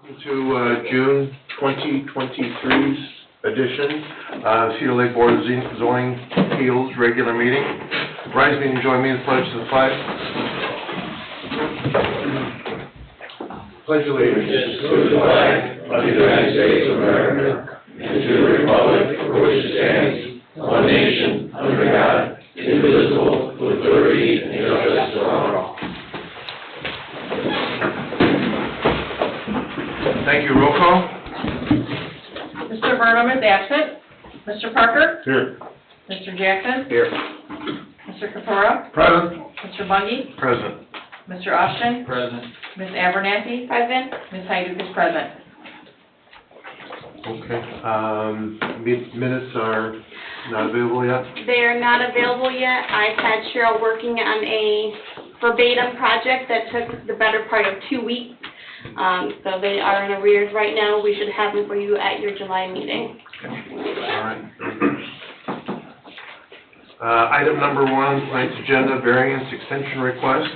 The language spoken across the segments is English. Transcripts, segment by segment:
To June 2023's edition, Cedar Lake Board of Zoning Appeals regular meeting. Rise and join me in the pledge to the flag. Pledge allegiance to the flag of the United States of America and to the republic for which it stands, one nation, under God, indivisible, with liberty and justice for all. Thank you. Roll call. Mr. Burnham is absent. Mr. Parker? Here. Mr. Jackson? Here. Mr. Kapora? Present. Mr. Bungie? Present. Mr. Austin? Present. Ms. Abernathy? Present. Ms. Hyduk is present. Okay. Minutes are not available yet? They are not available yet. I've had Cheryl working on a verbatim project that took the better part of 2 weeks. So they are in arrears right now. We should have them for you at your July meeting. All right. Item number 1, tonight's agenda, variance extension request.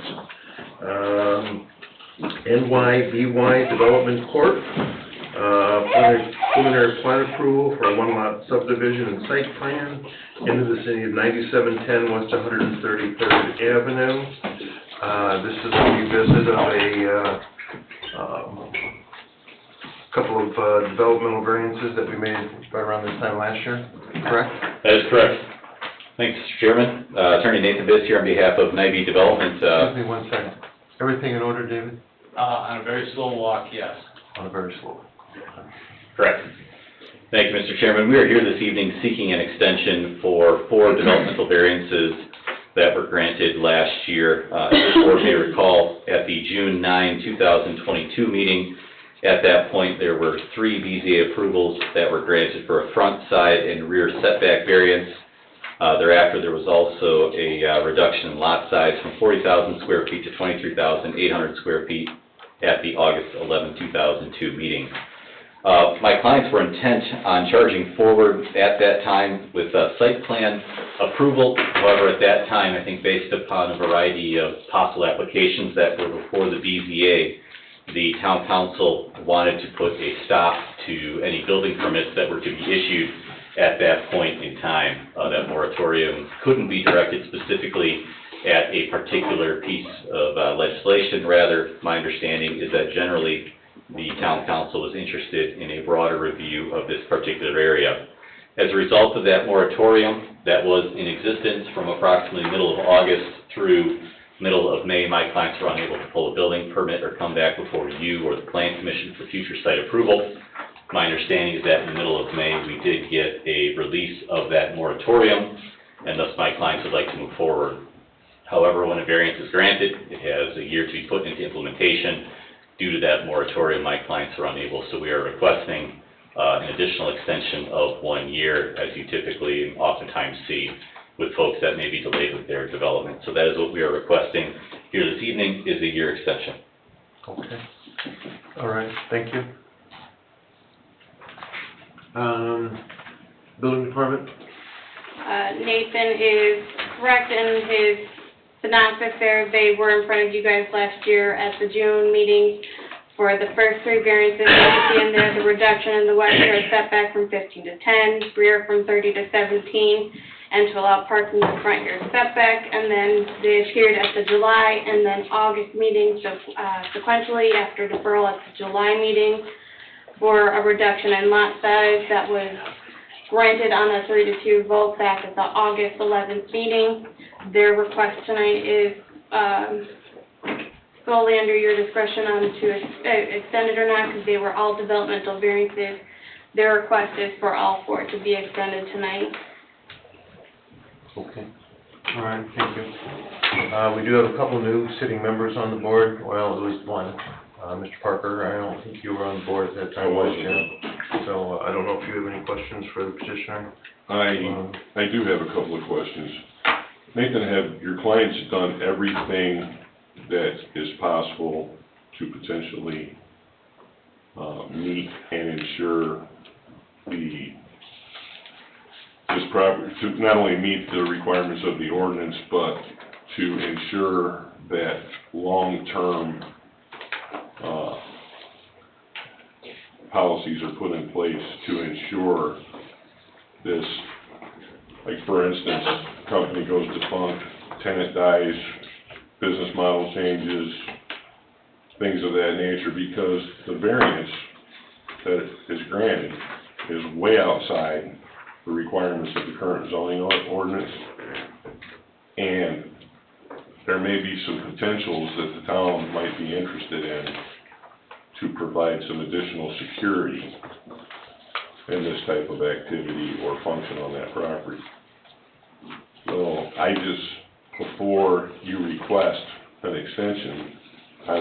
NYBY Development Corp. Preliminary plat approval for a one-lot subdivision and site plan in the vicinity of 9710 West 133rd Avenue. This is a revisit of a couple of developmental variances that we made right around this time last year, correct? That is correct. Thanks, Mr. Chairman. Attorney Nathan Biss here on behalf of NYB Development. Excuse me 1 second. Everything in order, David? On a very slow walk, yes. On a very slow. Correct. Thank you, Mr. Chairman. We are here this evening seeking an extension for 4 developmental variances that were granted last year. As the board may recall, at the June 9, 2022 meeting, at that point there were 3 BZA approvals that were granted for a front, side, and rear setback variance. Thereafter, there was also a reduction in lot size from 40,000 square feet to 23,800 square feet at the August 11, 2002 meeting. My clients were intent on charging forward at that time with site plan approval. However, at that time, I think based upon a variety of possible applications that were before the BZA, the town council wanted to put a stop to any building permits that were to be issued at that point in time. That moratorium couldn't be directed specifically at a particular piece of legislation. Rather, my understanding is that generally the town council was interested in a broader review of this particular area. As a result of that moratorium that was in existence from approximately middle of August through middle of May, my clients were unable to pull a building permit or come back before you or the Plan Commission for future site approval. My understanding is that in the middle of May, we did get a release of that moratorium, and thus my clients would like to move forward. However, when a variance is granted, it has a year to be put into implementation. Due to that moratorium, my clients are unable, so we are requesting an additional extension of 1 year, as you typically and oftentimes see with folks that may be delayed with their development. So that is what we are requesting here this evening, is a year extension. Okay. All right, thank you. Building department? Nathan is correct in his synopsis there. They were in front of you guys last year at the June meeting for the first 3 variances. At the end there, the reduction in the west yard setback from 15 to 10, rear from 30 to 17, and to allow parking in the front yard setback. And then they adhered at the July and then August meeting, so sequentially after deferral at the July meeting for a reduction in lot size that was granted on a 3-2 vote back at the August 11th meeting. Their request tonight is solely under your discretion on to extend it or not, because they were all developmental variances. Their request is for all 4 to be extended tonight. Okay. All right, thank you. We do have a couple new sitting members on the board. Well, at least one. Mr. Parker, I don't think you were on the board at that time last year. So I don't know if you have any questions for the petitioner. I do have a couple of questions. Nathan, have your clients done everything that is possible to potentially meet and ensure this property, to not only meet the requirements of the ordinance, but to ensure that long-term policies are put in place to ensure this, like for instance, company goes defunct, tenant dies, business model changes, things of that nature, because the variance that is granted is way outside the requirements of the current zoning ordinance. And there may be some potentials that the town might be interested in to provide some additional security in this type of activity or function on that property. So I just, before you request an extension, I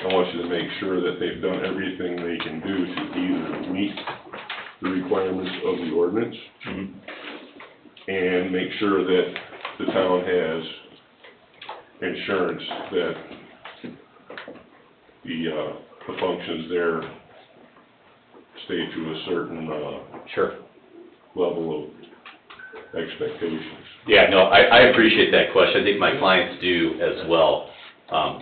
want you to make sure that they've done everything they can do to either meet the requirements of the ordinance and make sure that the town has insurance that the functions there stay to a certain, Sure. level of expectations. Yeah, no, I appreciate that question. I think my clients do as well.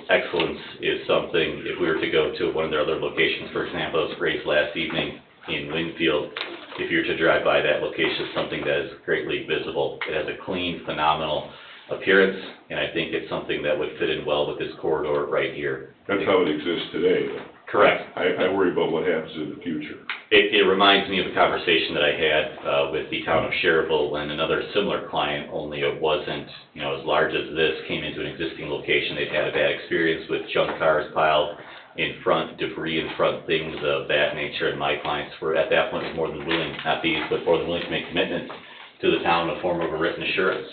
Excellence is something, if we were to go to one of their other locations, for example, it was raised last evening in Winfield, if you were to drive by that location, it's something that is greatly visible. It has a clean, phenomenal appearance, and I think it's something that would fit in well with this corridor right here. That's how it exists today. Correct. I worry about what happens in the future. It reminds me of a conversation that I had with the town of Schererville when another similar client, only it wasn't, as large as this, came into an existing location. They'd had a bad experience with junk cars piled in front, debris in front, things of that nature, and my clients were at that point more than willing, not these, but more than willing to make commitments to the town in the form of a written assurance.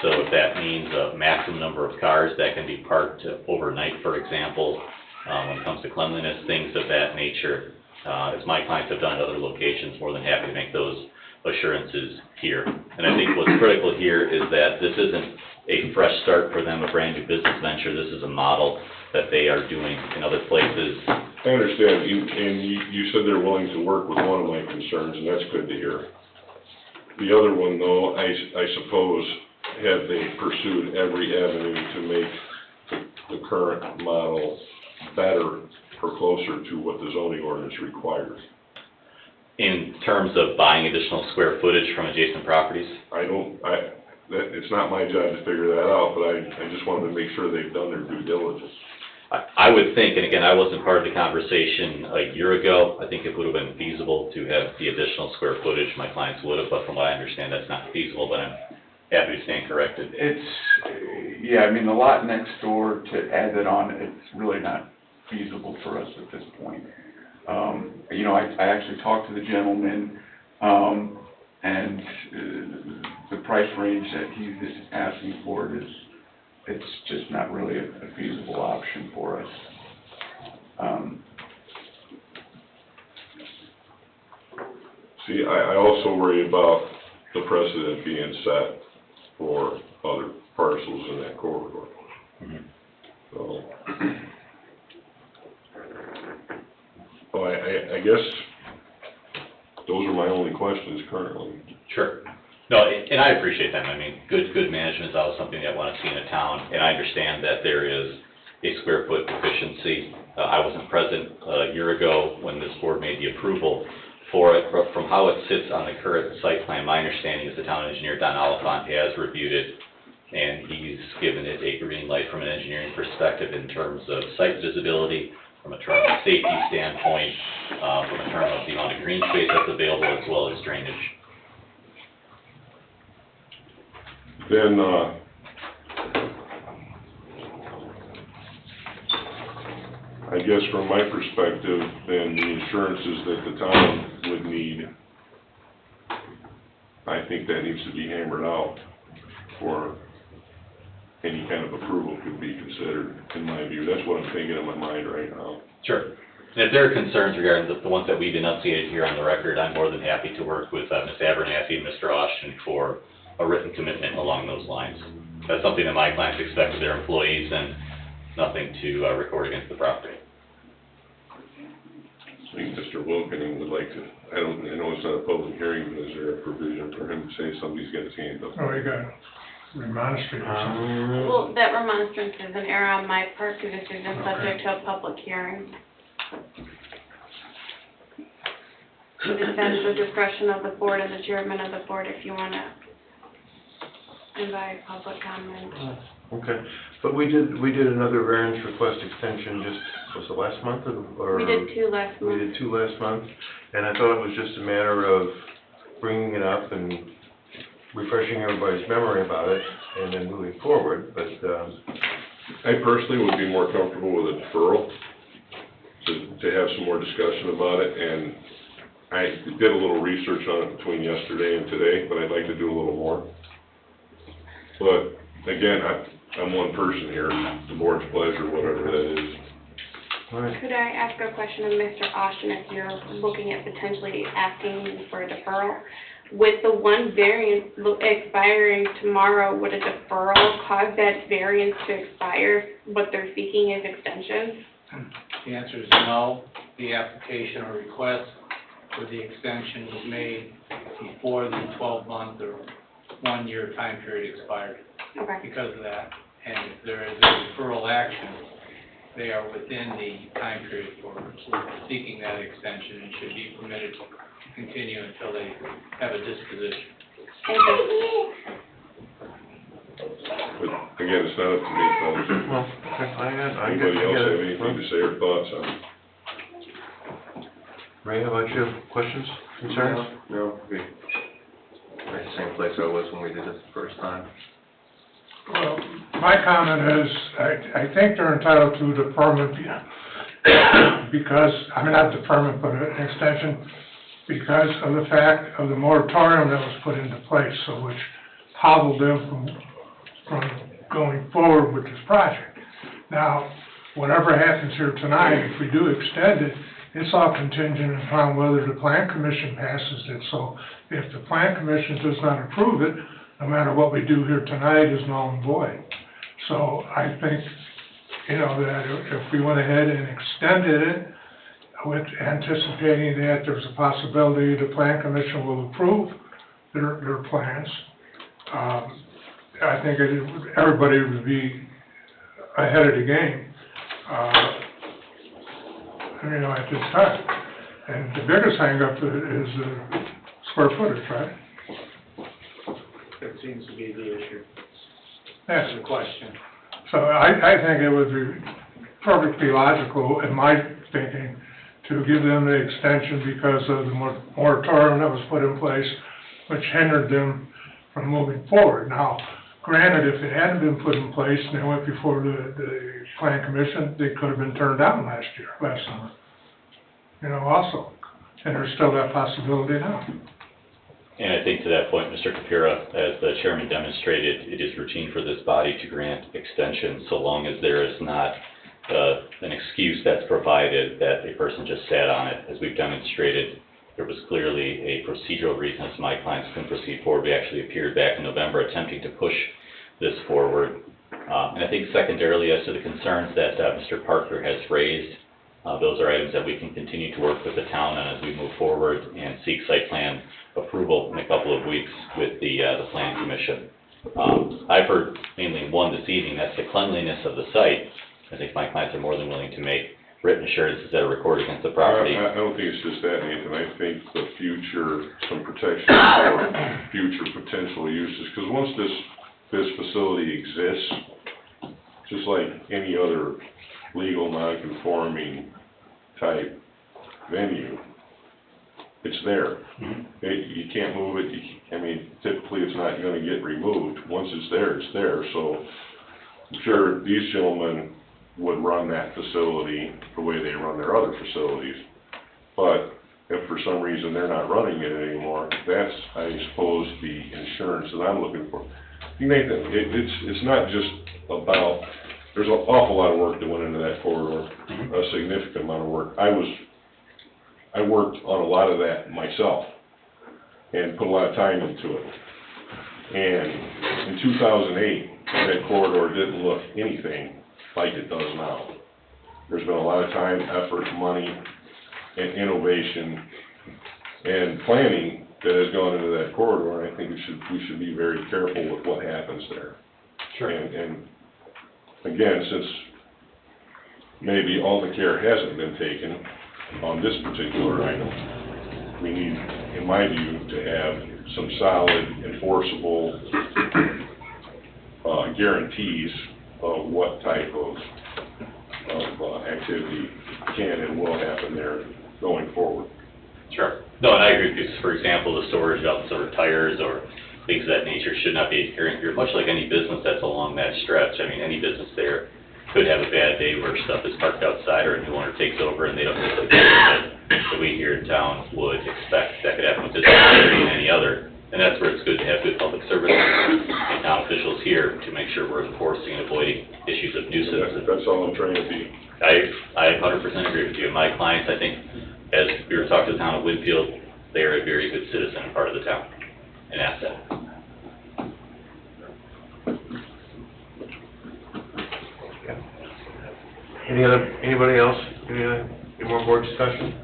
So if that means a maximum number of cars that can be parked overnight, for example, when it comes to cleanliness, things of that nature, as my clients have done at other locations, more than happy to make those assurances here. And I think what's critical here is that this isn't a fresh start for them, a brand new business venture. This is a model that they are doing in other places. I understand, you said they're willing to work with one of my concerns, and that's good to hear. The other one, though, I suppose, have they pursued every avenue to make the current model better or closer to what the zoning ordinance requires? In terms of buying additional square footage from adjacent properties? It's not my job to figure that out, but I just wanted to make sure they've done their due diligence. I would think, and again, I wasn't part of the conversation a year ago, I think it would have been feasible to have the additional square footage, my clients would have, but from what I understand, that's not feasible, but I'm happy to stand corrected. The lot next door, to add that on, it's really not feasible for us at this point. I actually talked to the gentleman, and the price range that he's asking for it's just not really a feasible option for us. See, I also worry about the precedent being set for other parcels in that corridor. So, I guess those are my only questions currently. Sure. No, and I appreciate that. I mean, good management is always something that I want to see in a town, and I understand that there is a square foot deficiency. I wasn't present a year ago when this board made the approval for it, but from how it sits on the current site plan, my understanding is the town engineer, Don Oliphant, has reviewed it, and he's given it a green light from an engineering perspective in terms of site visibility, from a term of safety standpoint, from a term of the amount of green space that's available, as well as drainage. Then, I guess from my perspective, then the insurances that the town would need, I think that needs to be hammered out for any kind of approval could be considered, in my view. That's what I'm thinking in my mind right now. Sure. And if there are concerns regarding the ones that we've enunciated here on the record, I'm more than happy to work with Ms. Abernathy and Mr. Austin for a written commitment along those lines. That's something that my clients expect of their employees, and nothing to record against the property. I think Mr. Wilkening would like to, I know it's not a public hearing, but is there a provision for him to say somebody's got his hand up? Oh, you got remonstrate or something. Well, that remonstrance is an error on my part because this isn't subject to a public hearing. It's at the discretion of the board and the chairman of the board if you want to invite public comment. Okay, but we did another variance request extension was it last month or? We did two last We month. did two last month, and I thought it was just a matter of bringing it up and refreshing everybody's memory about it, and then moving forward, but, I personally would be more comfortable with a deferral, to have some more discussion about it, and I did a little research on it between yesterday and today, but I'd like to do a little more. But, again, I'm one person here, the board's pleasure, whatever that is. all right. Could I ask a question of Mr. Austin if you're looking at potentially asking for a deferral? With the one variance expiring tomorrow, would a deferral cause that variance to expire? What they're seeking is extension? The answer is no. The application or request for the extension was made before the 12-month or 1-year time period expired. Okay. Because of that, and if there is a deferral action, they are within the time period for seeking that extension and should be permitted to continue until they have a disposition. Thank you. But, again, it's not up to me, fellas. Well, okay, I get Anybody else it. have anything to say or thoughts on it? Ray, how about you? Questions, concerns? No, right, the same place I was when we did it the first time. Well, my comment is, I think they're entitled to deferment because, I mean, not deferment, but an extension, because of the fact of the moratorium that was put into place, so which hobbled them from going forward with this project. Now, whatever happens here tonight, if we do extend it, it's all contingent upon whether the plan commission passes it. So if the plan commission does not approve it, no matter what we do here tonight is null and void. So I think, that if we went ahead and extended it with anticipating that there's a possibility the plan commission will approve their plans, I think everybody would be ahead of the game, at this time. And the biggest hang-up is the square footage, right? That seems to be the issue. Yes. The question. So I think it would be perfectly logical, in my thinking, to give them the extension because of the moratorium that was put in place, which hindered them from moving forward. Now, granted, if it hadn't been put in place and they went before the plan commission, they could have been turned down last summer. Also. And there's still that possibility now. And I think to that point, Mr. Capira, as the chairman demonstrated, it is routine for this body to grant extensions so long as there is not an excuse that's provided that a person just sat on it. As we've demonstrated, there was clearly a procedural reason as my clients couldn't proceed forward. We actually appeared back in November attempting to push this forward. And I think secondarily, as to the concerns that Mr. Parker has raised, those are items that we can continue to work with the town on as we move forward and seek site plan approval in a couple of weeks with the plan commission. I've heard mainly one this evening, that's the cleanliness of the site. I think my clients are more than willing to make written assurances that are recorded against the property. I don't think it's just that, Nathan. I think some protection for future potential uses, because once this facility exists, just like any other legal non-conforming type venue, it's there. You can't move it. Typically it's not going to get removed. Once it's there, it's there. So I'm sure these gentlemen would run that facility the way they run their other facilities. But if for some reason they're not running it anymore, that's, I suppose, the insurance that I'm looking for. Nathan, it's not just about, there's an awful lot of work that went into that corridor, a significant amount of work. I worked on a lot of that myself and put a lot of time into it. And in 2008, that corridor didn't look anything like it does now. There's been a lot of time, effort, money, and innovation and planning that has gone into that corridor, and I think we should be very careful with what happens there. Sure. And again, since maybe all the care hasn't been taken on this particular item, we need, in my view, to have some solid enforceable, guarantees of what type of activity can and will happen there going forward. Sure. No, and I agree with you. For example, the storage of sort of tires or things of that nature should not be occurring here, much like any business that's along that stretch. I mean, any business there could have a bad day where stuff is parked outside or a new owner takes over and they don't necessarily care that we here in town would expect that could happen with this property and any other. And that's where it's good to have good public service and town officials here to make sure we're enforcing and avoiding issues of nuisance. That's all I'm trying to be. I 100% agree with you. My clients, I think, as we were talking to the town of Winfield, they are a very good citizen and part of the town, an asset. Anybody else? Any more board discussion?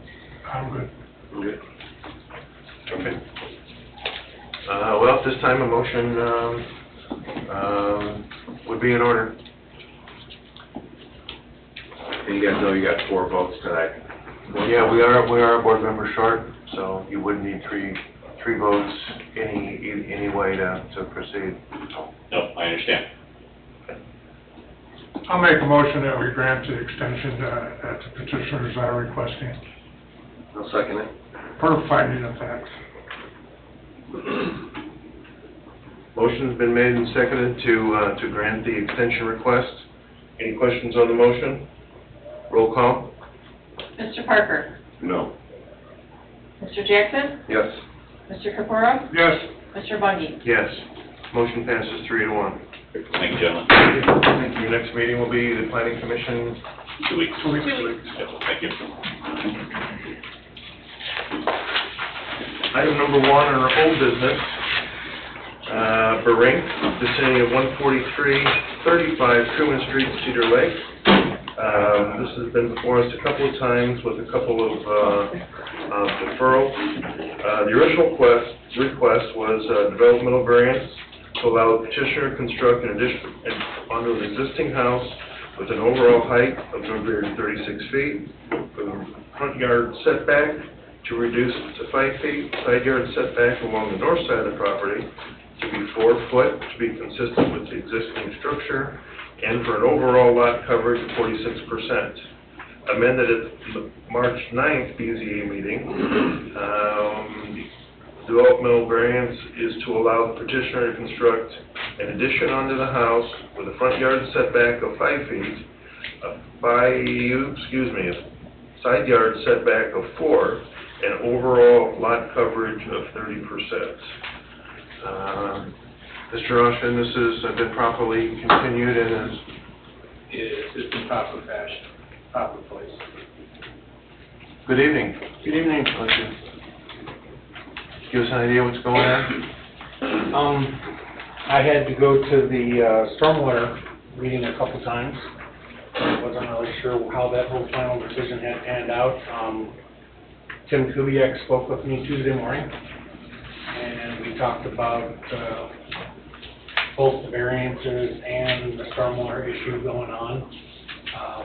I'm good. Good. Okay. Well, at this time, a motion, would be in order. And you guys know you got 4 votes tonight. Yeah, we are a board member short, so you would need three votes any way to proceed. No, I understand. I'll make a motion that we grant the extension that the petitioners are requesting I'll second it. for finding of facts. Motion's been made and seconded to grant the extension request. Any questions on the motion? Roll call. Mr. Parker? No. Mr. Jackson? Yes. Mr. Capuro? Yes. Mr. Bungie? Yes. Motion passes 3-1. Thank you, gentlemen. Thank you. Next meeting will be the planning commission. 2 weeks. 2 weeks. Yep, thank you. Item number 1 on our old business, Berink, vicinity of 14335 Truman Street, Cedar Lake. This has been before us a couple of times with a couple of deferrals. The original request was a developmental variance to allow the petitioner to construct an addition onto an existing house with an overall height of no greater than 36 feet, with a front yard setback to reduce to 5 feet, side yard setback along the north side of the property to be 4 foot, to be consistent with the existing structure, and for an overall lot coverage of 46%. Amended at the March 9th BZA meeting, developmental variance is to allow the petitioner to construct an addition onto the house with a front yard setback of 5 feet, a side yard setback of 4, and overall lot coverage of 30%. Mr. Austin, this has been properly continued and is... It's in proper fashion, proper place. Good evening. Good evening. Give us an idea what's going on? I had to go to the stormwater meeting a couple times. I wasn't really sure how that whole final decision had panned out. Tim Kubiak spoke with me Tuesday morning, and we talked about both the variances and the stormwater issue going on.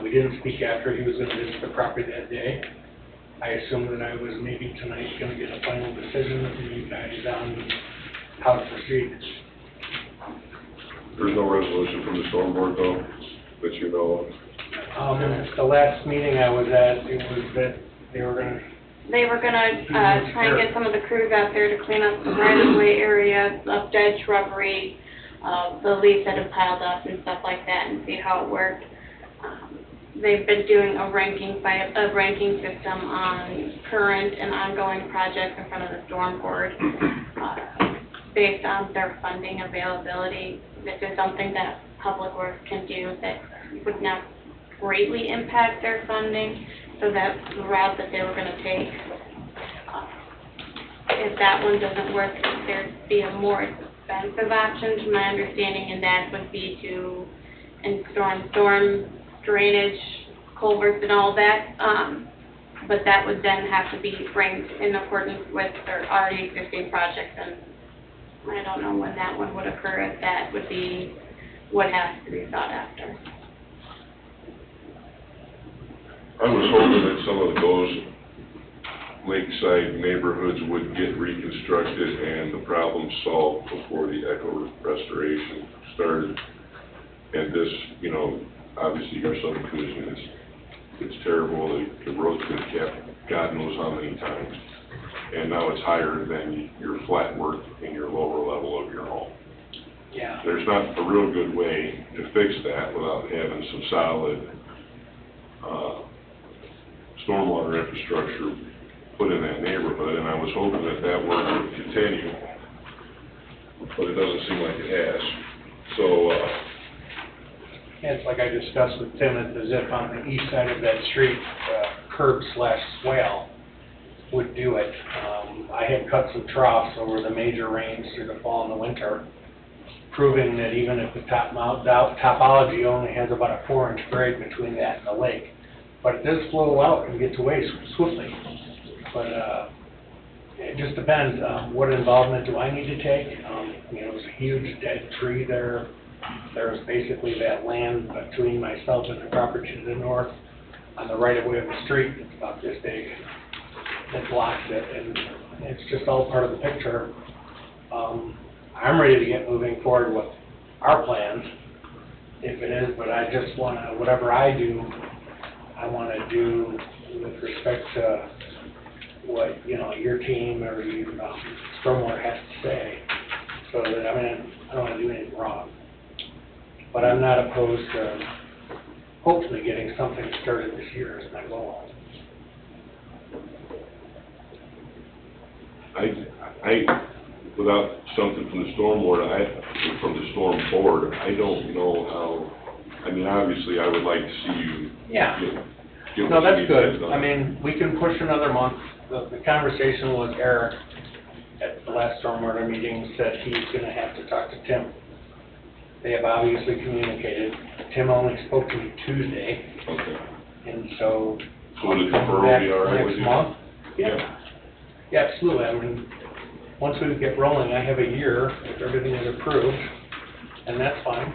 We didn't speak after he was going to visit the property that day. I assumed that I was maybe tonight going to get a final decision from you guys on how to proceed. There's no resolution from the storm board though, that you know of? The last meeting I was at, it was that they were gonna try and get some of the crews out there to clean up the right-of-way area of dead shrubbery, the leaves that have piled up and stuff like that, and see how it worked. They've been doing a ranking system on current and ongoing projects in front of the storm board, based on their funding availability. This is something that Public Works can do that would not greatly impact their funding, so that's the route that they were going to take. If that one doesn't work, there'd be a more expensive option, to my understanding, and that would be to install storm drainage, culverts and all that, but that would then have to be framed in accordance with their already existing projects, and I don't know when that one would occur, if that would be what has to be sought after. I was hoping that some of those lakeside neighborhoods would get reconstructed and the problem solved before the eco restoration started. And this, you know, obviously your subdivision is, it's terrible, the road's been kept God knows how many times. And now it's higher than your flat work in your lower level of your home. Yeah. There's not a real good way to fix that without having some solid, stormwater infrastructure put in that neighborhood, and I was hoping that that work would continue, but it doesn't seem like it has. So, It's like I discussed with Tim, it's as if on the east side of that street, curb/swale would do it. I had cut some troughs over the major rains through the fall and the winter, proving that even if the topology only has about a 4-inch grade between that and the lake, but it does flow out and gets away swiftly. But it just depends, what involvement do I need to take? You know, there's a huge dead tree there. There's basically that land between myself and the property to the north on the right of way of the street, it's about this big, that blocks it, and it's just all part of the picture. I'm ready to get moving forward with our plans, if it is, but I just want to, whatever I do, I want to do with respect to what, you know, your team or you, Stormwater has to say, so that, I mean, I don't want to do anything wrong. But I'm not opposed to hopefully getting something started this year is my goal. without something from the stormwater, from the storm board, I don't know how, I mean, obviously, I would like to see you Yeah. get No, what you that's need to get good. done. I mean, we can push another month. The conversation with Eric at the last stormwater meeting said he's gonna have to talk to Tim. They have obviously communicated. Tim only spoke to me Tuesday, Okay. and so. So would a I'll come deferral back be all right with next you? month. Yeah. Yeah, absolutely. I mean, once we get rolling, I have a year if everything is approved, and that's fine.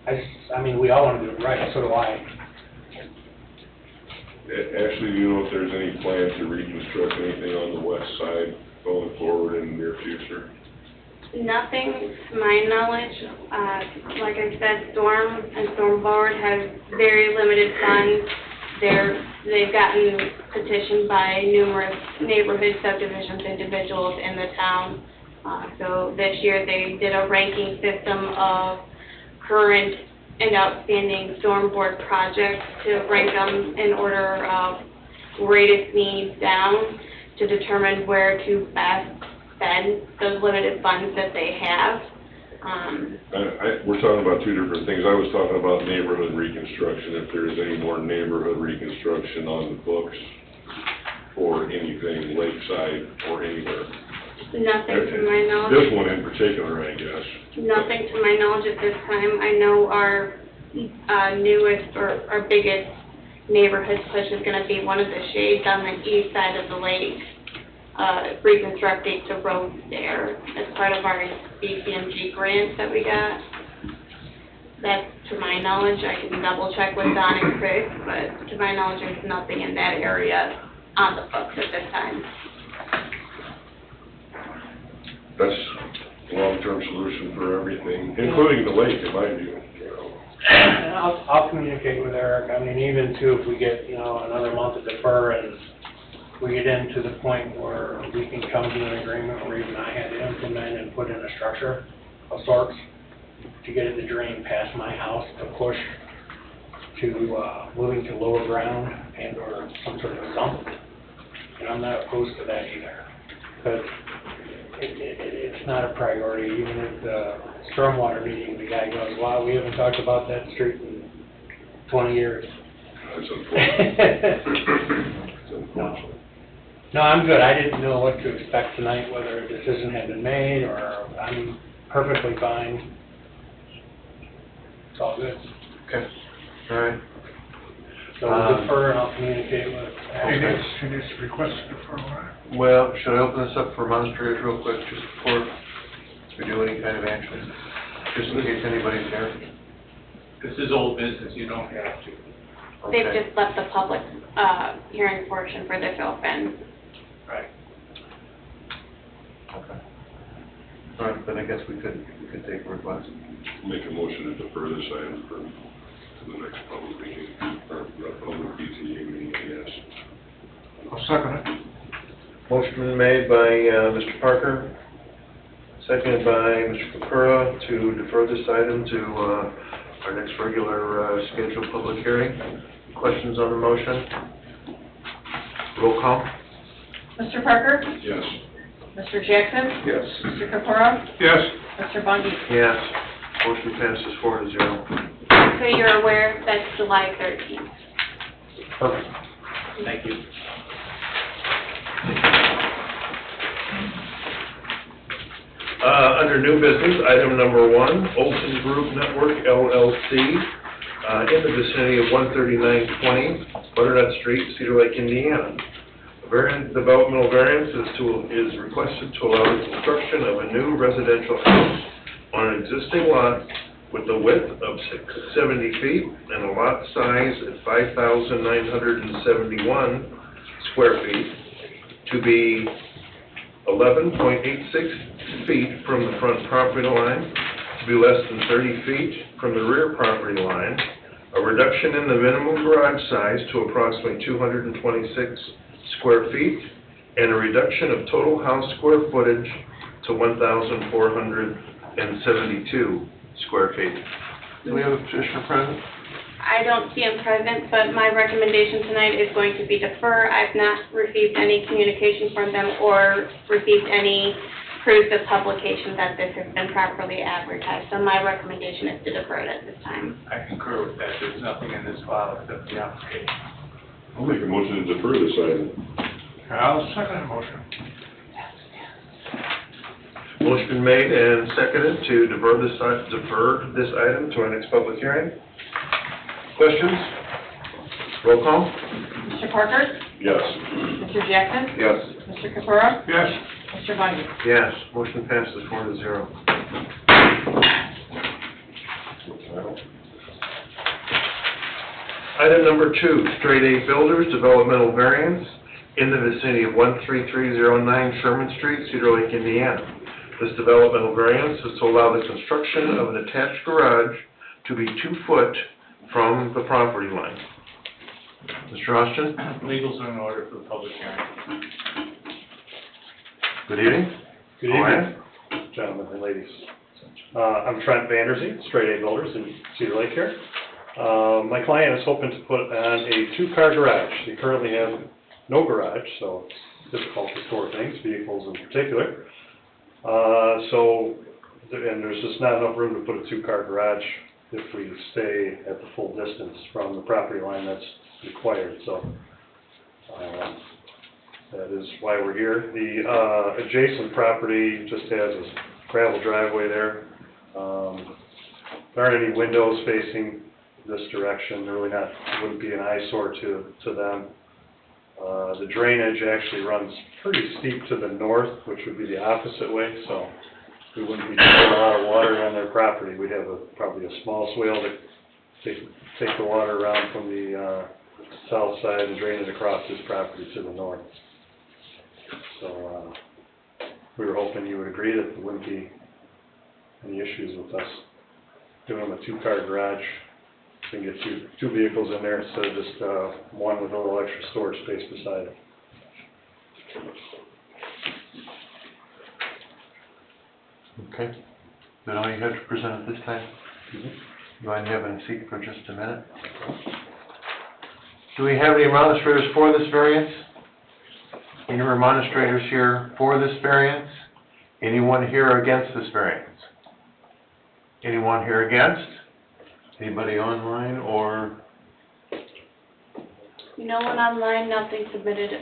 I mean, we all wanna do it right, so do I. Ashley, do you know if there's any plan to reconstruct anything on the west side going forward in the near future? Nothing to my knowledge. Like I said, Storm and Storm Board has very limited funds. They've gotten petitioned by numerous neighborhood subdivisions, individuals in the town. So this year they did a ranking system of current and outstanding Storm Board projects to rank them in order of greatest needs down to determine where to best spend those limited funds that they have. We're talking about two different things. I was talking about neighborhood reconstruction, if there's any more neighborhood reconstruction on the books or anything lakeside or anywhere. Nothing to my knowledge. This one in particular, I guess. Nothing to my knowledge at this time. I know our newest or our biggest neighborhood push is going to be one of the shades on the east side of the lake, reconstructing the roads there as part of our BCMG grant that we got. That's to my knowledge. I can double check with Don and Chris, but to my knowledge, there's nothing in that area on the books at this time. That's a long-term solution for everything, including the lake, in my view. And I'll communicate with Eric. I mean, even too, if we get, another month to defer and we get into the point where we can come to an agreement or even I had to implement and put in a structure of sorts to get it to drain past my house to push to, moving to lower ground and or some sort of sump. And I'm not opposed to that either. But it's not a priority. Even at the stormwater meeting, the guy goes, wow, we haven't talked about that street in 20 years. That's unfortunate. That's unfortunate. No, I'm good. I didn't know what to expect tonight, whether a decision had been made or I'm perfectly fine. It's all good. Okay, all right. So we'll defer and I'll communicate with He needs to request a deferral. Well, should I open this up for monitors real quick, just before we do any kind of action? Just in case anybody's there? This is old business, you don't have to. They've Okay. just left the public hearing portion for this open. All right, then I guess we could take a request. Make a motion to defer this item to the next public meeting, or public BTA meeting, yes. I'll second it. Motion been made by, Mr. Parker, seconded by Mr. Capura to defer this item to, our next regular, scheduled public hearing. Questions on the motion? Roll call? Mr. Parker? Yes. Mr. Jackson? Yes. Mr. Capura? Yes. Mr. Bundy? Yes. Motion passes 4-0. So you're aware that's July 13th. Perfect. Thank you. Under new business, item number 1, Olson Group Network LLC, in the vicinity of 13920 Butternut Street, Cedar Lake, Indiana. Developmental variance is requested to allow the construction of a new residential house on an existing lot with a width of 70 feet and a lot size at 5,971 square feet to be 11.86 feet from the front property line, to be less than 30 feet from the rear property line, a reduction in the minimum garage size to approximately 226 square feet, and a reduction of total house square footage to 1,472 square feet. Do we have a petitioner present? I don't see him present, but my recommendation tonight is going to be defer. I've not received any communication from them or received any proof of publication that this has been properly advertised. So my recommendation is to defer it at this time. I concur with that. There's nothing in this file except the application. I'll make a motion to defer this item. I'll second the motion. Motion been made and seconded to defer this item to our next public hearing. Questions? Roll call? Mr. Parker? Yes. Mr. Jackson? Yes. Mr. Capura? Yes. Mr. Bundy? Yes. Motion passes 4-0. Item number 2, Straight A Builders Developmental Variance in the vicinity of 13309 Sherman Street, Cedar Lake, Indiana. This developmental variance is to allow the construction of an attached garage to be 2 foot from the property line. Mr. Austin? Legals are in order for the public hearing. Good evening. Good Go evening, ahead. gentlemen and ladies. I'm Trent Vanderzee, Straight A Builders in Cedar Lake here. My client is hoping to put on a 2-car garage. They currently have no garage, so it's difficult to store things, vehicles in particular. And there's just not enough room to put a 2-car garage if we stay at the full distance from the property line that's required, so that is why we're here. The adjacent property just has a gravel driveway there. There aren't any windows facing this direction, wouldn't be an eyesore to them. The drainage actually runs pretty steep to the north, which would be the opposite way, so we wouldn't be taking a lot of water on their property. We'd have probably a small swale to take the water around from the south side and drain it across this property to the north. So we were hoping you would agree that there wouldn't be any issues with us doing them a 2-car garage. So you can get two vehicles in there instead of just one with a little extra storage space beside it. Okay. Is that all you have to present at this time? You want to have a seat for just a minute? Do we have any remonstrators for this variance? Any remonstrators here for this variance? Anyone here against this variance? Anyone here against? Anybody online or? No one online, nothing submitted to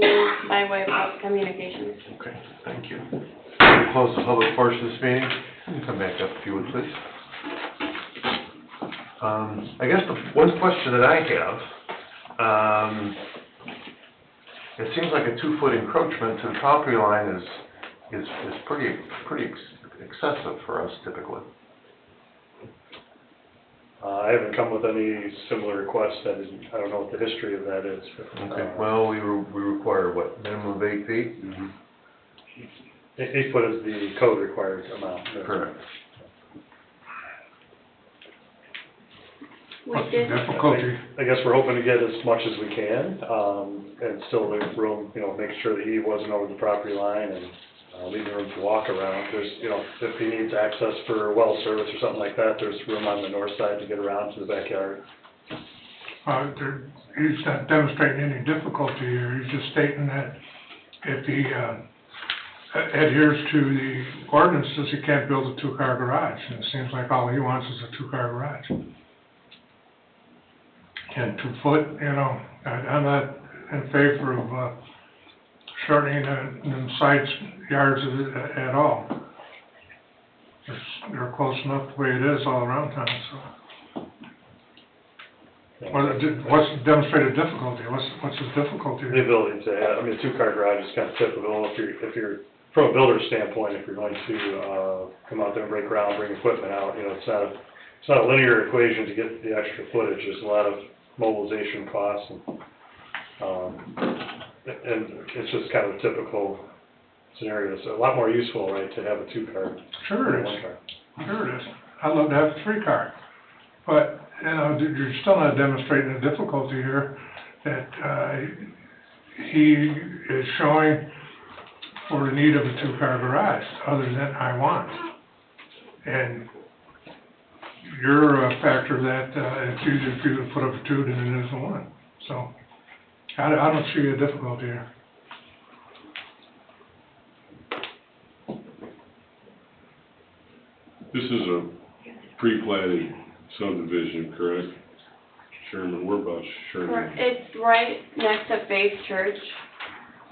me by way of communications. Okay, thank you. We'll close the public portion of this meeting. You can come back up if you would, please. I guess the one question that I have, it seems like a 2-foot encroachment to the property line is pretty excessive for us typically. I haven't come with any similar requests. I don't know what the history of that is. But, Okay, well, we require what, minimum of 8 feet? 8 foot is the code required amount. Correct. We What's the did, difficulty? I guess we're hoping to get as much as we can, and still leave room, make sure that he wasn't over the property line and, leaving room to walk around. There's, if he needs access for well service or something like that, there's room on the north side to get around to the backyard. He's not demonstrating any difficulty here, he's just stating that if he, adheres to the ordinances, he can't build a two-car garage, and it seems like all he wants is a two-car garage. And 2 foot, I'm not in favor of, shortening them side yards at all. They're close enough the way it is all around town, so. What's the demonstrated difficulty? What's the difficulty? The ability to have, a two-car garage is kind of typical, if you're, from a builder's standpoint, if you're going to, come out there and break ground, bring equipment out, it's not a linear equation to get the extra footage, there's a lot of mobilization costs, and it's just kind of a typical scenario. It's a lot more useful, right, to have a two-car Sure than it one is. car. Sure it is. I'd love to have a 3-car. But, you're still not demonstrating the difficulty here that, he is showing for the need of a 2-car garage, other than I want. And you're a factor that, it's easier for you to put up a 2 than it is a 1. So, I don't see a difficulty here. This is a pre-platted subdivision, correct? Sherman, whereabouts Sherman? it's right next to Faith Church.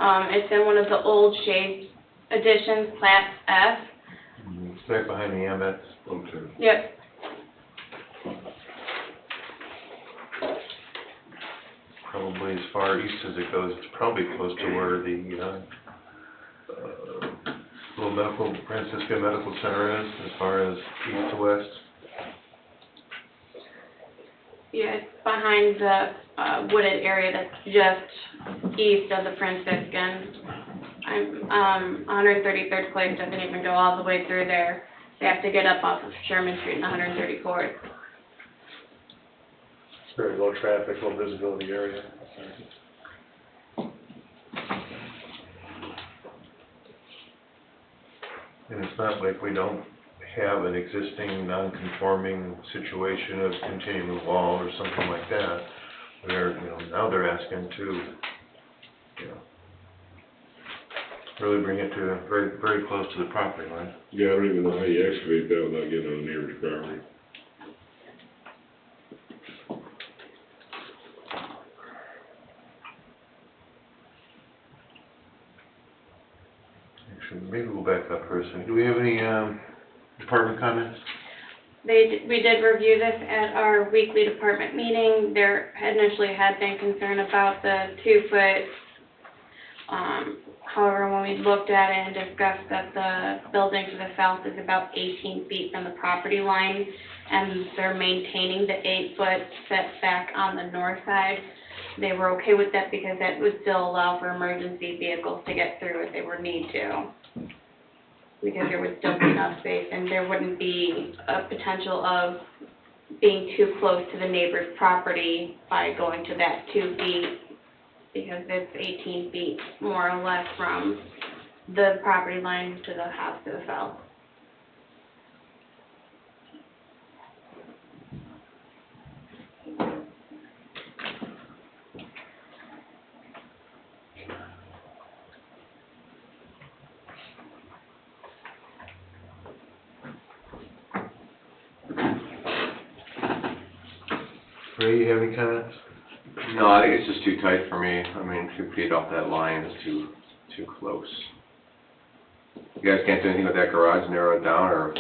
It's in one of the old Shade Editions, Class F. It's back behind the Ambets. Okay. Yep. Probably as far east as it goes, it's probably close to where the, little Franciscan Medical Center is, as far as east to west. Yeah, it's behind the wooded area that's just east of the Franciscan. 133rd Place doesn't even go all the way through there. They have to get up off of Sherman Street and 134th. It's very low traffic, low visibility area. And it's not like we don't have an existing non-conforming situation of continuing wall or something like that. Where, now they're asking to, really bring it to very, very close to the property line. Yeah, I don't even know how you excavate that without getting on the neighbor's property. Actually, maybe we'll back up for a second. Do we have any, department comments? We did review this at our weekly department meeting. There initially had been concern about the 2-foot. However, when we looked at it and discussed that the building to the south is about 18 feet from the property line, and they're maintaining the 8-foot setback on the north side, they were okay with that because that would still allow for emergency vehicles to get through if they were need to. Because there would still be enough space, and there wouldn't be a potential of being too close to the neighbor's property by going to that 2 feet, because it's 18 feet more or less from the property line to the house to the south. Ray, you have any comments? No, I think it's just too tight for me. 2 feet off that line is too close. You guys can't do anything with that garage, narrow it down, or?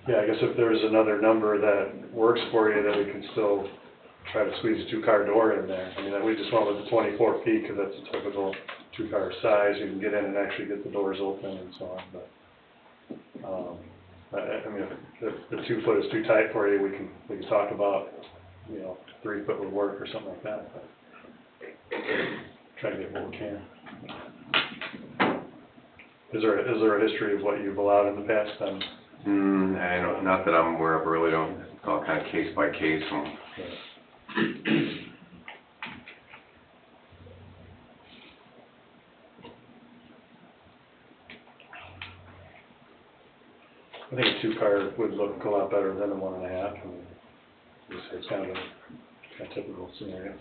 Yeah, I guess if there's another number that works for you, then we can still try to squeeze a 2-car door in there. We just went with the 24 feet because that's a typical 2-car size. You can get in and actually get the doors open and so on, but, if the 2 foot is too tight for you, we can talk about, 3 foot would work or something like that, but try to get what we can. Is there a history of what you've allowed in the past then? I don't, not that I'm aware of, really don't, it's all kind of case by case, and I think a two-car would look a lot better than a 1.5, and it's kind of a typical scenario.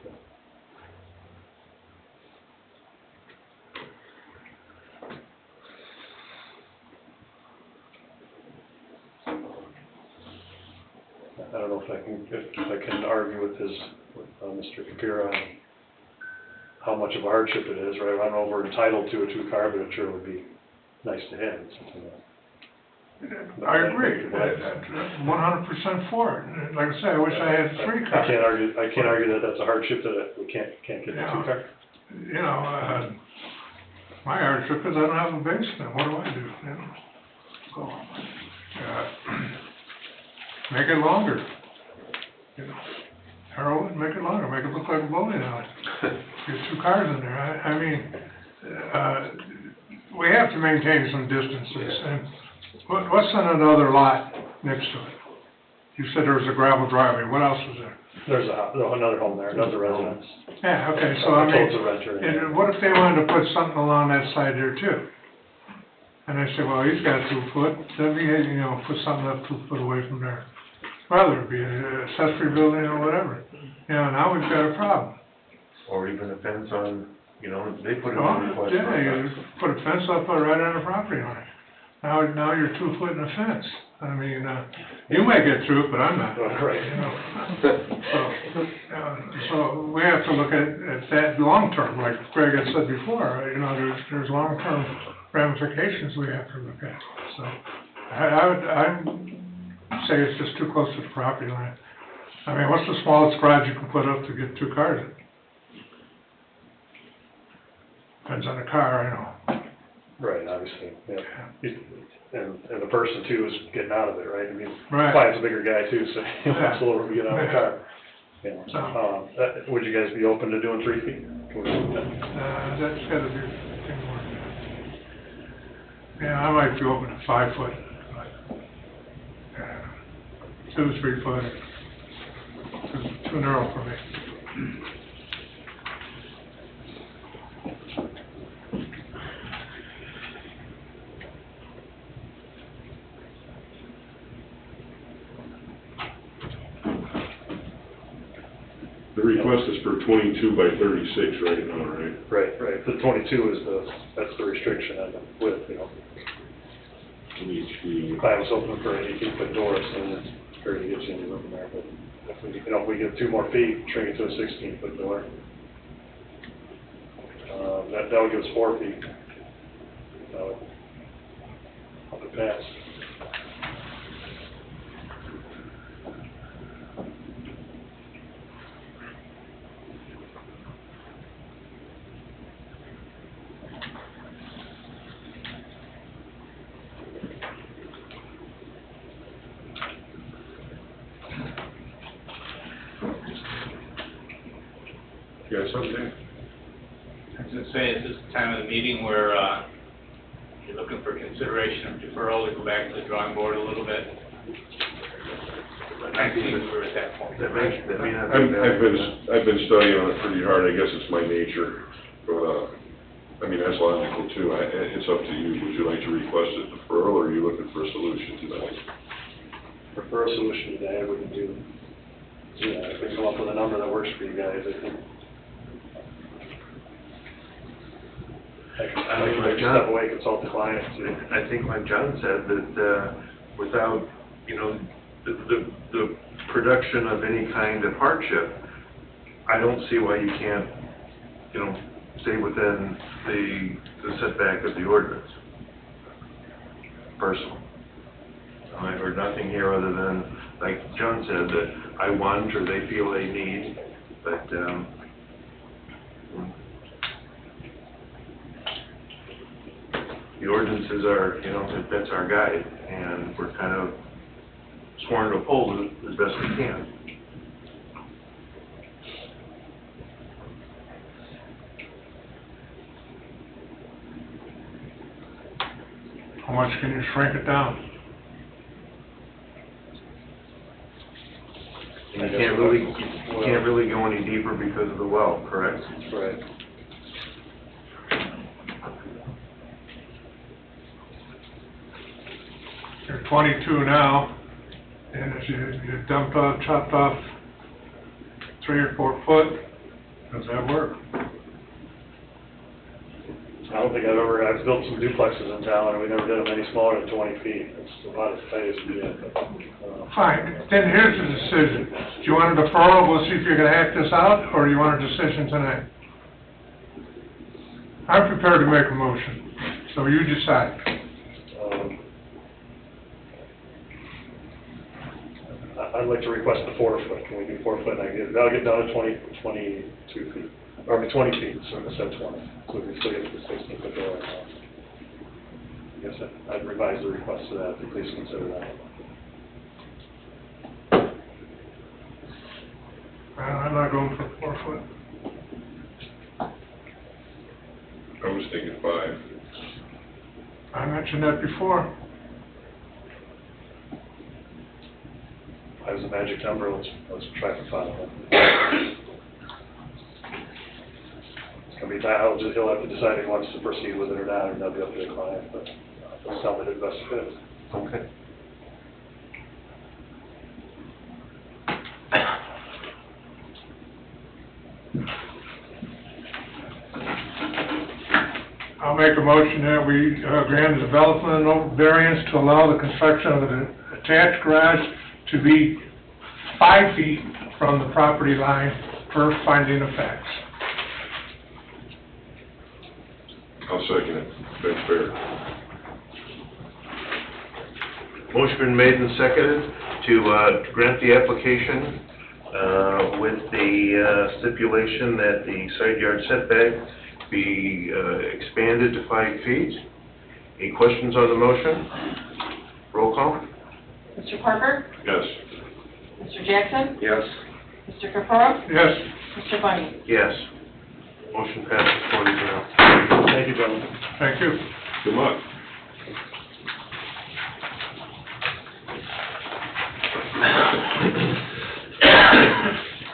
I don't know if I can argue with Mr. Capira on how much of a hardship it is, right? I don't know if we're entitled to a two-car, but it sure would be nice to have something like that. I agree, 100% for it. Like I say, I wish I had 3 cars. I can't argue that that's a hardship, that we can't get the Yeah. 2-car. You know, my hardship is I don't have a basement, what do I do, you know? So, make it longer, you know, narrow it, make it longer, make it look like a bowling alley. Get 2 cars in there, I mean, we have to maintain some distances, and what's on another lot next to it? You said there was a gravel driveway, what else was there? There's another home there, another residence. Yeah, okay, so I mean, It's a renter. and what if they wanted to put something along that side there too? And I said, well, he's got 2 foot, then we, you know, put something up 2 foot away from there. Whether it be an accessory building or whatever, you know, now we've got a problem. Or even a fence on, you know, they put it Oh, on the request. yeah, you put a fence up right on the property line. Now you're 2 foot in a fence. I mean, you might get through it, but I'm not. Right. You know, so we have to look at that long-term, like Greg had said before, you know, there's long-term ramifications we have to look at. So I'd say it's just too close to the property line. I mean, what's the smallest garage you can put up to get 2 cars in? Depends on the car, I know. Right, obviously, yeah. And the person too is getting out of it, right? I mean, Right. Clyde's a bigger guy too, so he wants a little to get out of the car. So- Would you guys be open to doing 3 feet? Can we do that? That's gotta be, yeah, I might be open to 5 foot, but, 2, 3 foot, too narrow for me. The request is for 22 by 36 right now, right? Right, the 22 is that's the restriction on the width, you know. Each I was hoping for an 18-foot door, so it's fair to get you any room there, but if we get 2 more feet, shrink it to a 16-foot door. That would give us 4 feet. Up the pass. You got something? I was gonna say, is this the time of the meeting where, you're looking for consideration of deferral, to go back to the drawing board a little bit? I think we're at that point. That may not be I've been studying on it pretty hard, I guess it's my nature, but, I mean, that's logical too, it's up to you, would you like to request a deferral, or are you looking for a solution tonight? Prefer a solution today, we can do, if we come up with a number that works for you guys, I think. I can step away, consult the client. I think like John said, that, without, you know, the production of any kind of hardship, I don't see why you can't, you know, stay within the setback of the ordinance. Personally. I heard nothing here other than, like John said, that I want or they feel they need, but, the ordinances are, you know, that's our guide, and we're kind of sworn to uphold it as best we can. much can you shrink it down? And you can't really go any deeper because of the well, correct? Right. You're 22 now, and if you dumped off, chopped off 3 or 4 foot, does that work? I don't think I've built some duplexes in town, and we never did them any smaller than 20 feet. It's a lot of space to be in, but, Fine, then here's the decision. Do you want a deferral, we'll see if you're gonna act this out, or do you want a decision tonight? I'm prepared to make a motion, so you decide. I'd like to request the 4 foot. Can we do 4 foot? That'll get down to 22 feet, or 20 feet, so instead of 20. So we can still get the 16 foot door. I guess I'd revise the request to that, if you please consider that. I'm not going for 4 foot. I was thinking 5. I mentioned that before. 5 is a magic number. Let's try for 5. It's gonna be, he'll have to decide if he wants to proceed with it or not, and that'll be up to the client, but it'll sound like it's best fit. Okay. I'll make a motion that we grant a developmental variance to allow the construction of an attached garage to be 5 feet from the property line per finding of facts. I'll second it. That's fair. Motion been made and seconded to grant the application with the stipulation that the side yard setback be expanded to 5 feet. Any questions on the motion? Roll call. Mr. Parker? Yes. Mr. Jackson? Yes. Mr. Capura? Yes. Mr. Bunny? Yes. Motion passes 4-0. Thank you, gentlemen. Thank you. Good luck.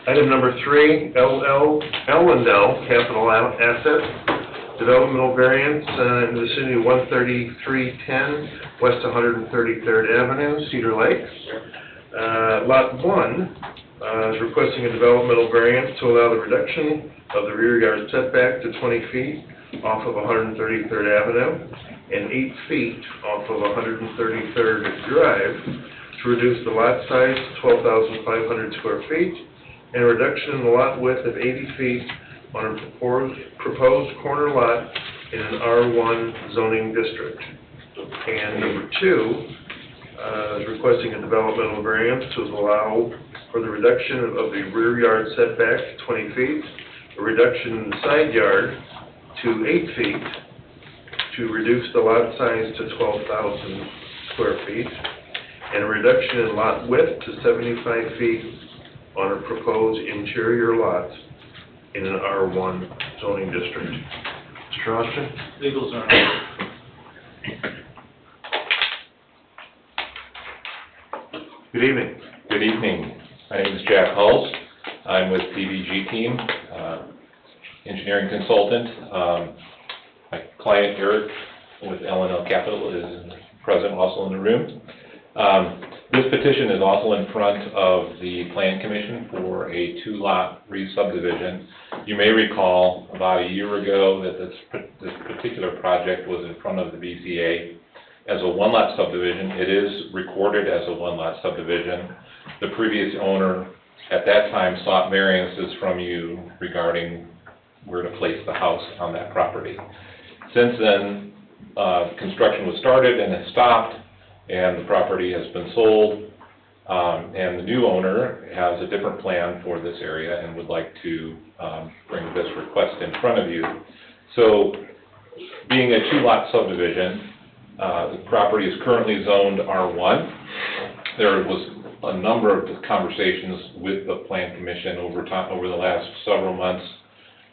Item number 3, Ellendale Capital Asset, developmental variance in the vicinity of 13310 West 133rd Avenue, Cedar Lake. Lot 1 is requesting a developmental variance to allow the reduction of the rear yard setback to 20 feet off of 133rd Avenue and 8 feet off of 133rd Drive to reduce the lot size to 12,500 square feet and a reduction in the lot width of 80 feet on a proposed corner lot in an R1 zoning district. And number 2 is requesting a developmental variance to allow for the reduction of the rear yard setback to 20 feet, a reduction in the side yard to 8 feet to reduce the lot size to 12,000 square feet, and a reduction in lot width to 75 feet on a proposed interior lot in an R1 zoning district. Mr. Austin? Legals are on. Good evening. Good evening. My name is Jack Hulse. I'm with PVG Team, engineering consultant. My client Eric with L&L Capital is present also in the room. This petition is also in front of the Plan Commission for a 2-lot re-subdivision. You may recall about a year ago that this particular project was in front of the BZA as a 1-lot subdivision. It is recorded as a 1-lot subdivision. The previous owner at that time sought variances from you regarding where to place the house on that property. Since then, construction was started and has stopped, and the property has been sold, and the new owner has a different plan for this area and would like to bring this request in front of you. So, being a 2-lot subdivision, the property is currently zoned R1. There was a number of conversations with the Plan Commission over the last several months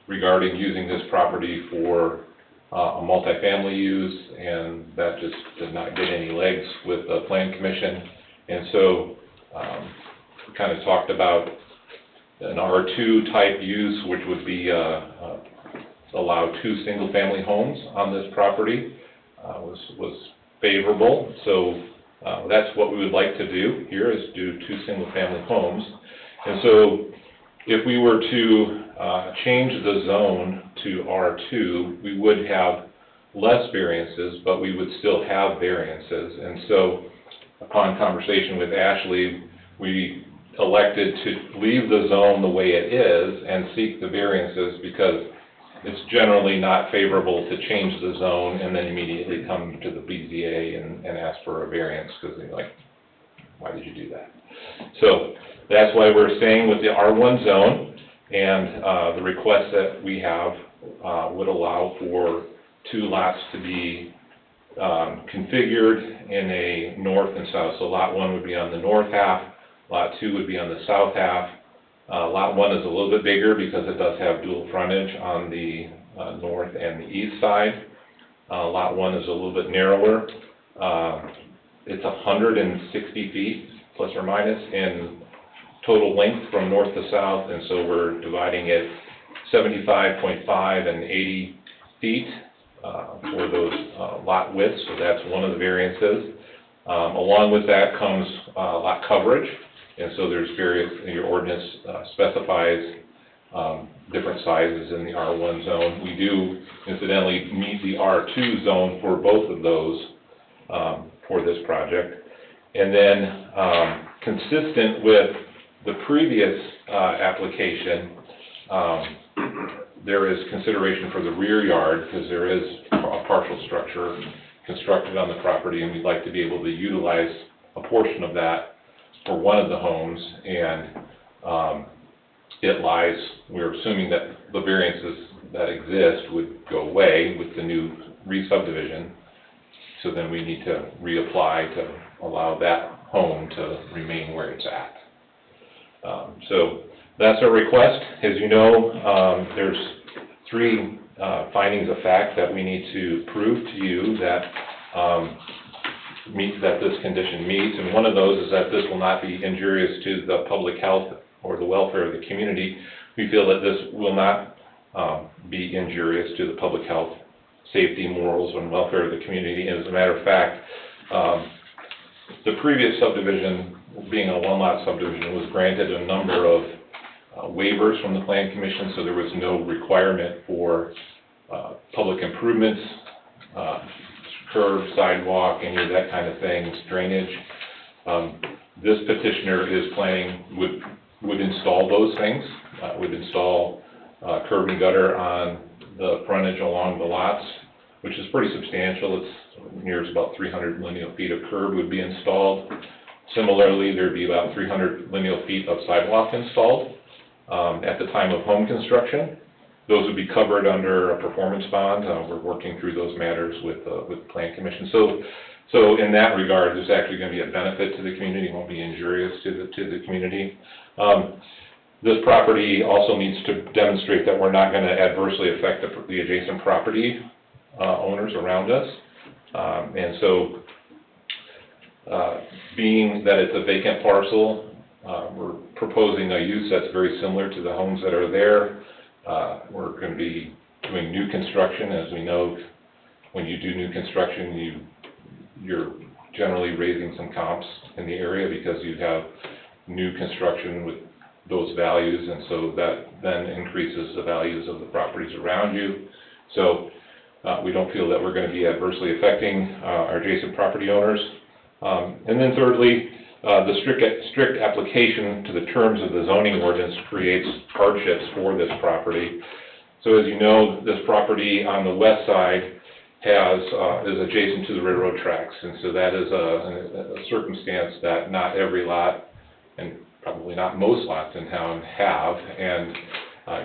regarding using this property for a multifamily use, and that just did not get any legs with the Plan Commission. And so, we kind of talked about an R2 type use, which would be, allow 2 single-family homes on this property, was favorable. So, that's what we would like to do here, is do 2 single-family homes. And so, if we were to change the zone to R2, we would have less variances, but we would still have variances. And so, upon conversation with Ashley, we elected to leave the zone the way it is and seek the variances, because it's generally not favorable to change the zone and then immediately come to the BZA and ask for a variance, because they're like, why did you do that? So that's why we're staying with the R1 zone, and the request that we have would allow for 2 lots to be configured in a north and south. So lot 1 would be on the north half, lot 2 would be on the south half. Lot 1 is a little bit bigger because it does have dual frontage on the north and the east side. Lot 1 is a little bit narrower. It's 160 feet, plus or minus, in total length from north to south, and so we're dividing it 75.5 and 80 feet for those lot widths, so that's one of the variances. Along with that comes lot coverage, and so there's various, your ordinance specifies different sizes in the R1 zone. We do incidentally meet the R2 zone for both of those for this project. And then consistent with the previous application, there is consideration for the rear yard, because there is a partial structure constructed on the property, and we'd like to be able to utilize a portion of that for one of the homes, and it lies, we're assuming that the variances that exist would go away with the new re-subdivision, so then we need to reapply to allow that home to remain where it's at. So that's our request. As you know, there's 3 findings of fact that we need to prove to you that that this condition meets, and one of those is that this will not be injurious to the public health or the welfare of the community. We feel that this will not be injurious to the public health, safety, morals, and welfare of the community. And as a matter of fact, the previous subdivision, being a 1-lot subdivision, was granted a number of waivers from the Plan Commission, so there was no requirement for public improvements, curb, sidewalk, any of that kind of things, drainage. This petitioner is planning, would install those things, would install curb and gutter on the frontage along the lots, which is pretty substantial. It's nears about 300 lineal feet of curb would be installed. Similarly, there'd be about 300 lineal feet of sidewalk installed at the time of home construction. Those would be covered under a performance bond. We're working through those matters with Plan Commission. So in that regard, there's actually going to be a benefit to the community. It won't be injurious to the community. This property also needs to demonstrate that we're not going to adversely affect the adjacent property owners around us. And so, being that it's a vacant parcel, we're proposing a use that's very similar to the homes that are there. We're going to be doing new construction. As we know, when you do new construction, you're generally raising some comps in the area because you have new construction with those values, and so that then increases the values of the properties around you. So we don't feel that we're going to be adversely affecting our adjacent property owners. And then thirdly, the strict application to the terms of the zoning ordinance creates hardships for this property. So as you know, this property on the west side is adjacent to the railroad tracks, and so that is a circumstance that not every lot, and probably not most lots in town, have, and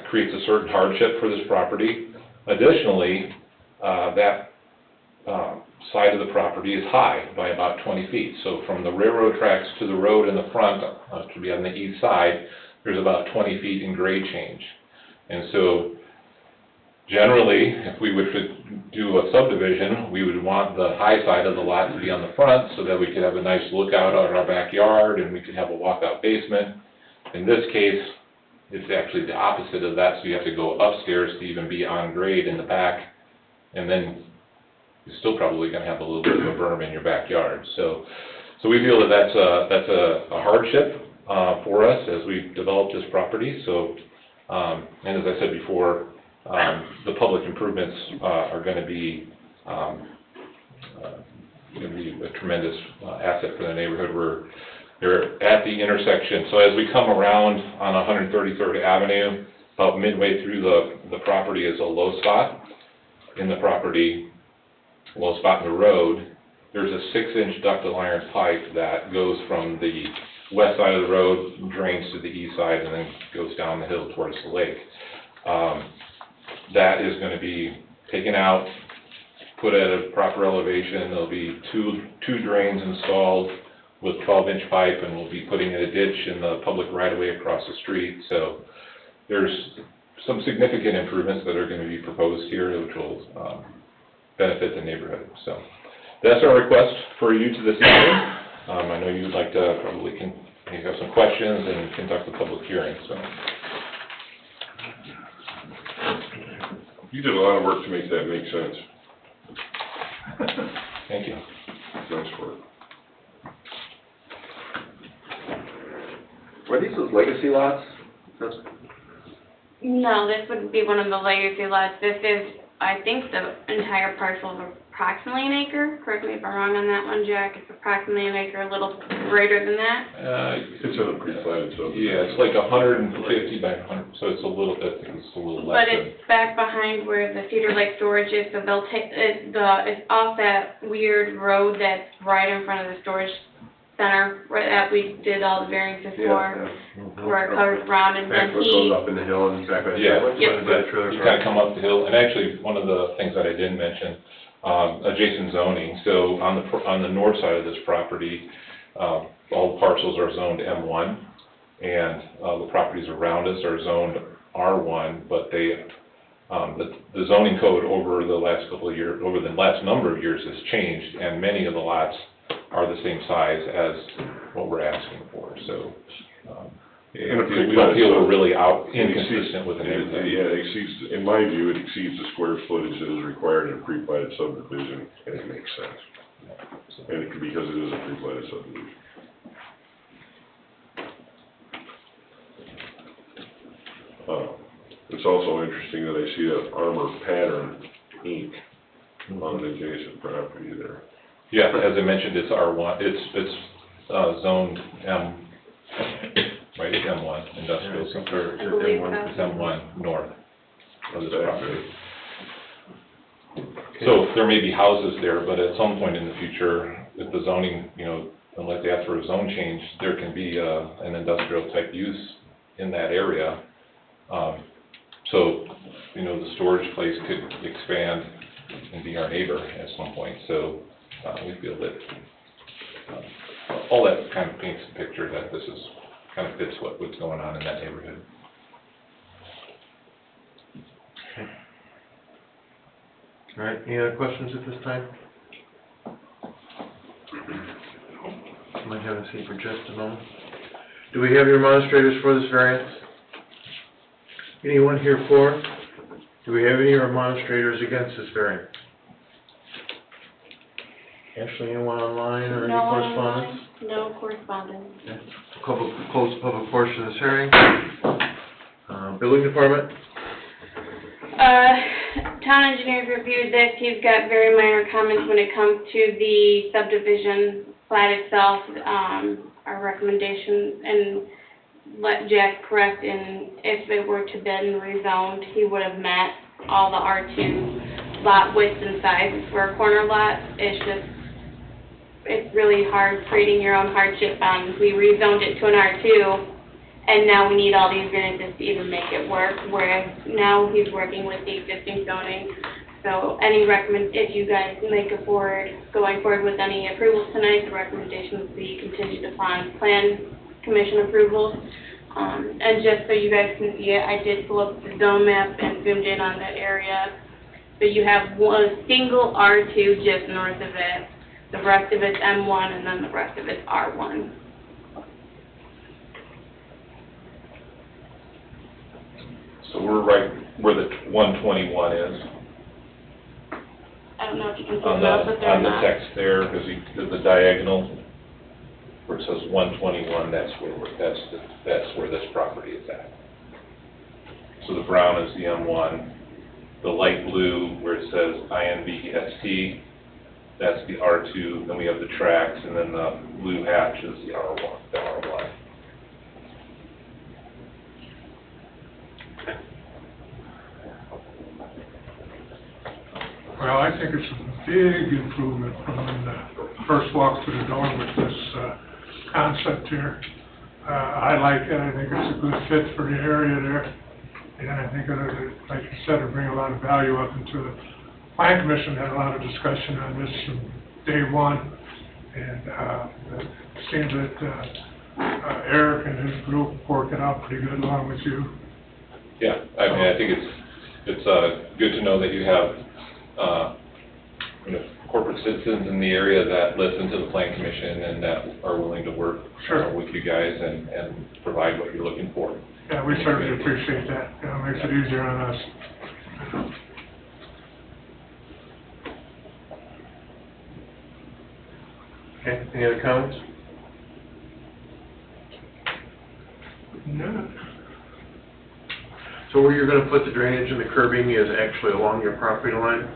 creates a certain hardship for this property. Additionally, that side of the property is high by about 20 feet. So from the railroad tracks to the road in the front, to be on the east side, there's about 20 feet in grade change. And so Generally, if we would do a subdivision, we would want the high side of the lot to be on the front so that we could have a nice lookout on our backyard and we could have a walkout basement. In this case, it's actually the opposite of that, so you have to go upstairs to even be on grade in the back, and then you're still probably gonna have a little bit of a berm in your backyard. So we feel that that's a hardship, for us as we develop this property, so, and as I said before, the public improvements, are gonna be a tremendous, asset for the neighborhood. They're at the intersection, so as we come around on 133rd Avenue, about midway through the property is a low spot in the property, low spot in the road. There's a 6-inch ductile iron pipe that goes from the west side of the road, drains to the east side, and then goes down the hill towards the lake. That is gonna be taken out, put at a proper elevation. There'll be two drains installed with 12-inch pipe, and we'll be putting in a ditch in the public right-of-way across the street. So there's some significant improvements that are gonna be proposed here, which will benefit the neighborhood. So that's our request for you to this evening. I know you'd like to probably you have some questions and conduct a public hearing, so. You did a lot of work to make that make sense. Thank you. Thanks for it. Were these those legacy lots? No, this would be one of the legacy lots. This is, I think the entire parcel is approximately an acre. Correct me if I'm wrong on that one, Jack. It's approximately an acre, a little greater than that. It's in a pre-platted subdivision. Yeah, it's like 150 by 100, so it's a little bit, I think it's a little less But it's back behind where the Cedar Lake storage is, so they'll take, it's off that weird road that's right in front of the storage center, right that we did all the variances for, where it covers around, and then he... Goes up in the hill and back by the Yeah, trailer? you kind of come up the hill, and actually, one of the things that I didn't mention, adjacent zoning, so on the north side of this property, all parcels are zoned M1, and the properties around us are zoned R1, but they, the zoning code over the last couple of years, over the last number of years has changed, and many of the lots are the same size as what we're asking for, so, we don't feel we're really inconsistent with the neighborhood. Yeah, it exceeds, in my view, it exceeds the square footage that is required in a pre-platted subdivision, and it makes sense. And because it is a pre-platted subdivision. It's also interesting that I see that Armor Pattern Inc. on an adjacent property there. Yeah, as I mentioned, it's R1, it's zoned M, right, it's M1, industrial, or I believe it's M1 north of this property. So there may be houses there, but at some point in the future, if the zoning, unless they ask for a zone change, there can be an industrial type use in that area. So, the storage place could expand and be our neighbor at some point, so we feel that all that kind of paints the picture that this is, kind of fits what's going on in that neighborhood. All right, any other questions at this time? Might have a seat for just a moment. Do we have your demonstrators for this variance? Anyone here for? Do we have any demonstrators against this variance? Ashley, anyone online or any No correspondence? online, no correspondence. Close the public portion of this hearing. Building department? Town engineer's reviewed this. He's got very minor comments when it comes to the subdivision plat itself. Our recommendation, and let Jack correct, and if it were to been rezoned, he would have met all the R2 lot widths and sizes for a corner lot. It's really hard creating your own hardship on, we rezoned it to an R2, and now we need all these variances to even make it work, whereas now he's working with the existing zoning. So if you guys going forward with any approvals tonight, the recommendation would be contingent upon plan commission approval. And just so you guys can see it, I did pull up the zone map and zoomed in on that area. So you have one single R2 just north of it, the rest of it's M1, and then the rest of it's R1. So we're right where the 121 is. I don't know if you can see On them out, but they're the not. text there, because the diagonal, where it says 121, that's where this property is at. So the brown is the M1, the light blue where it says INVST, that's the R2, then we have the tracks, and then the blue hatch is the R1. Well, I think it's a big improvement from when the first walk through the door with this concept here. I like it, I think it's a good fit for the area there. And I think, like you said, it'll bring a lot of value up into the Plan Commission had a lot of discussion on this from day one. And it seems that Eric and his group worked it out pretty good along with you. Yeah, I mean, I think it's good to know that you have corporate citizens in the area that listen to the Plan Commission and that are willing to work with you guys and provide what you're looking for. Yeah, we certainly appreciate that. It makes it easier on us. Okay, any other comments? No. So where you're gonna put the drainage and the curbing is actually along your property line?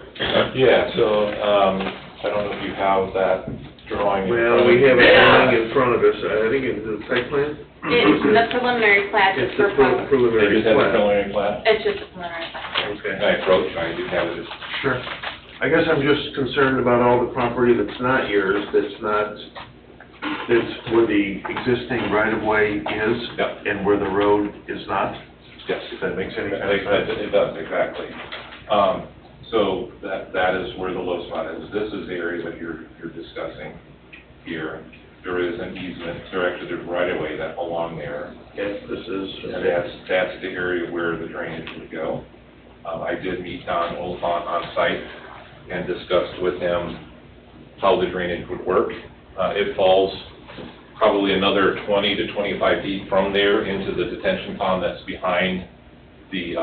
Yeah, so, I don't know if you have that drawing. Well, we have a drawing in front of us, I think it's the site plan? It's the preliminary plat It's is the proposed. They preliminary just have a plat. preliminary plan. It's just a preliminary plat. Okay. I approach, I do have it. Sure. I guess I'm just concerned about all the property that's not yours, that's where the existing right-of-way is. Yep. And where the road is not. Yes. If that makes any I think sense. it does, exactly. So that is where the low spot is. This is the area that you're discussing here. There is an easement, there's right of way that along there. Yes, this is. And that's the area where the drainage would go. I did meet Don Oliphant on site and discussed with him how the drainage would work. It falls probably another 20 to 25 feet from there into the detention pond that's behind the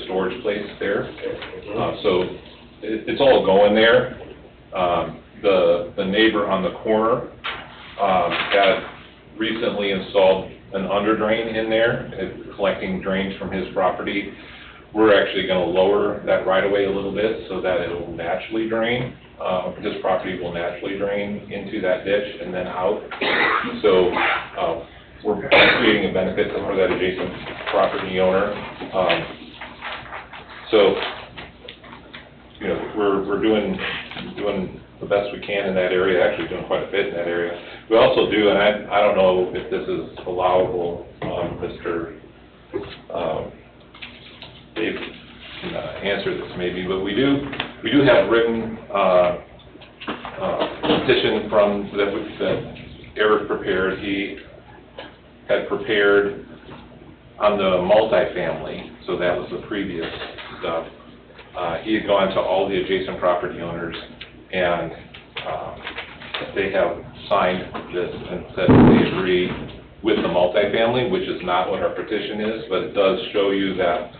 storage place there. So it's all going there. The neighbor on the corner had recently installed an under drain in there, collecting drains from his property. We're actually going to lower that right of way a little bit so that it will naturally drain. His property will naturally drain into that ditch and then out. So we're creating a benefit for that adjacent property owner. So, you know, we're doing the best we can in that area, actually doing quite a bit in that area. We also do, and I don't know if this is allowable, Mr. Dave can answer this maybe, but we do have written petition from that Eric prepared. He had prepared on the multifamily, so that was the previous stuff. He had gone to all the adjacent property owners, and they have signed this and said that they agree with the multifamily, which is not what our petition is, but it does show you that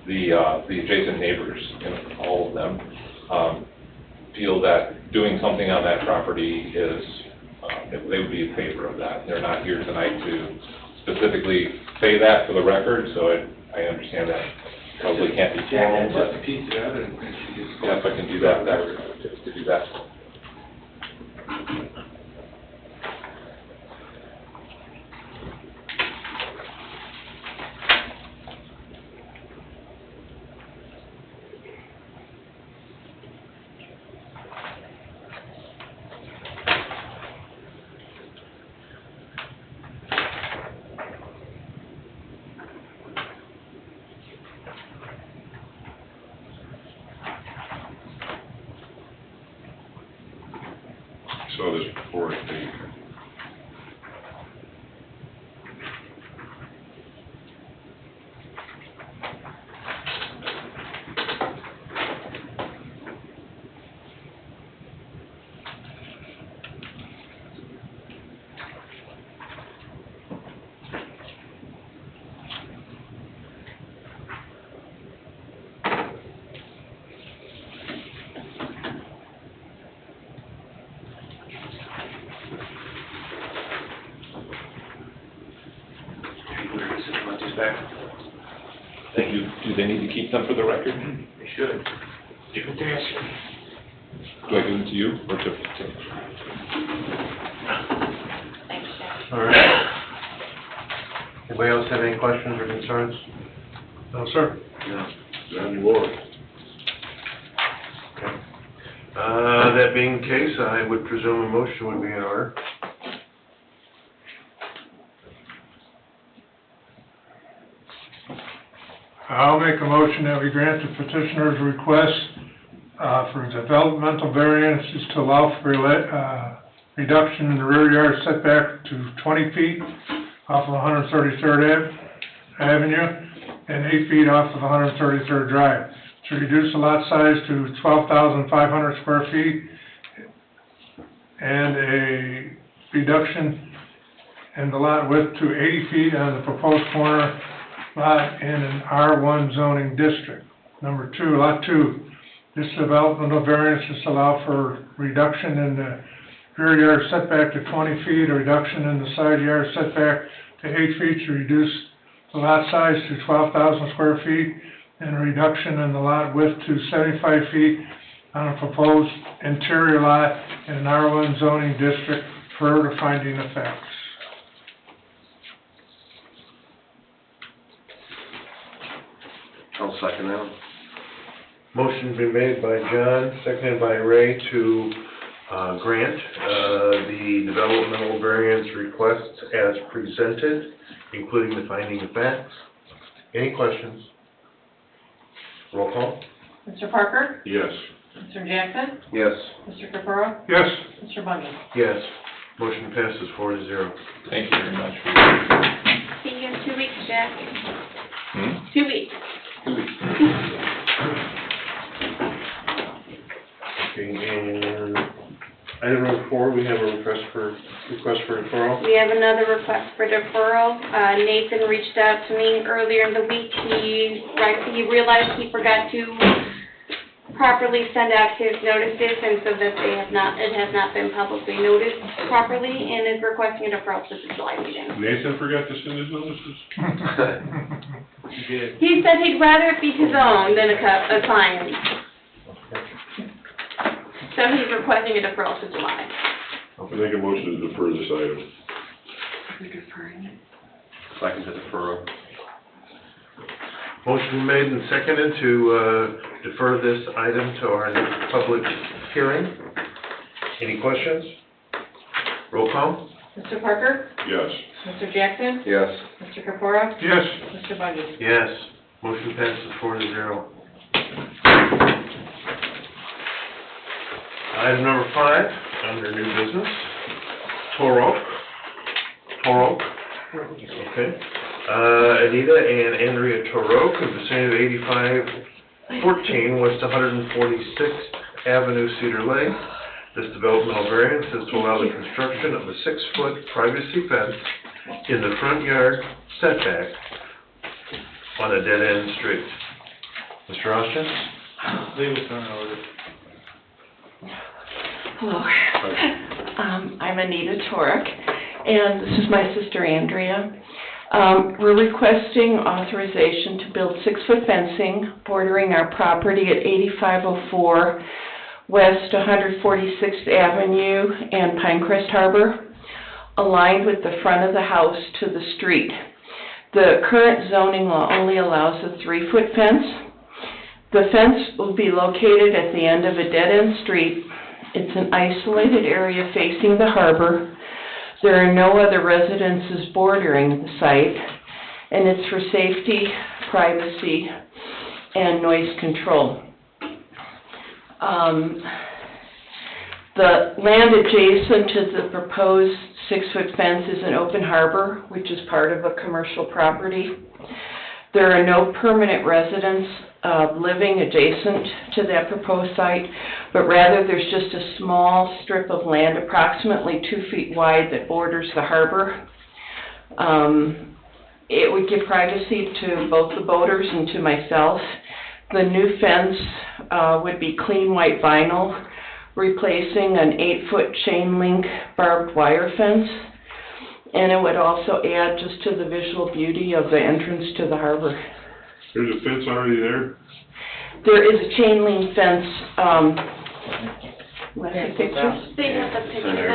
the adjacent neighbors, all of them, feel that doing something on that property is, they would be in favor of that. They're not here tonight to specifically say that for the record, so I understand that probably can't be formal, but Just a piece of evidence. yeah, if I can do that, to do that. Saw this before, I think. Thank you. Do they need to keep them for the record? They should. Give it to us. Do I give them to you or to? Thanks, Jack. All right. Anybody else have any questions or concerns? No, sir. No. John, you are. That being the case, I would presume a motion would be in order. I'll make a motion that we grant the petitioner's request for developmental variances to allow for reduction in the rear yard setback to 20 feet off of 133rd Avenue and 8 feet off of 133rd Drive, to reduce the lot size to 12,500 square feet and a reduction in the lot width to 80 feet on the proposed corner lot in an R1 zoning district. Number 2, Lot 2, this developmental variance is to allow for reduction in the rear yard setback to 20 feet, a reduction in the side yard setback to 8 feet to reduce the lot size to 12,000 square feet, and a reduction in the lot width to 75 feet on a proposed interior lot in an R1 zoning district per the finding of facts. I'll second that. Motion's been made by John, seconded by Ray to grant the developmental variance requests as presented, including the finding of facts. Any questions? Roll call. Mr. Parker? Yes. Mr. Jackson? Yes. Mr. Capuro? Yes. Mr. Bundy? Yes. Motion passes 4-0. Thank you very much. See you in 2 weeks, Jack. Hmm? 2 weeks. 2 weeks. Okay, and item number 4, we have a request for deferral. We have another request for deferral. Nathan reached out to me earlier in the week. He realized he forgot to properly send out his notices, and so that it has not been publicly noticed properly, and is requesting a deferral to the July meeting. Nathan forgot to send his notices? He said he'd rather it be his own than a client's. So he's requesting a deferral to July. I'll make a motion to defer this item. We're deferring it. Second to deferral. Motion made and seconded to defer this item to our next public hearing. Any questions? Roll call. Mr. Parker? Yes. Mr. Jackson? Yes. Mr. Capuro? Yes. Mr. Bundy? Yes. Motion passes 4-0. Item number 5, under new business, Toro. Okay. Anita and Andrea Toro of the vicinity of 8514 West 146th Avenue, Cedar Lake. This developmental variance is to allow the construction of a 6-foot privacy fence in the front yard setback on a dead-end street. Mr. Austin? Leave it on order. Hello. I'm Anita Torek, and this is my sister Andrea. We're requesting authorization to build 6-foot fencing bordering our property at 8504 West 146th Avenue and Pinecrest Harbor, aligned with the front of the house to the street. The current zoning law only allows a 3-foot fence. The fence will be located at the end of a dead-end street. It's an isolated area facing the harbor. There are no other residences bordering the site, and it's for safety, privacy, and noise control. The land adjacent to the proposed 6-foot fence is an open harbor, which is part of a commercial property. There are no permanent residents living adjacent to that proposed site, but rather there's just a small strip of land approximately 2 feet wide that borders the harbor. It would give privacy to both the boaters and to myself. The new fence would be clean white vinyl, replacing an 8-foot chain link barbed wire fence. And it would also add just to the visual beauty of the entrance to the harbor. There's a fence already there? There is a chain link fence, want to see pictures? They have the picture.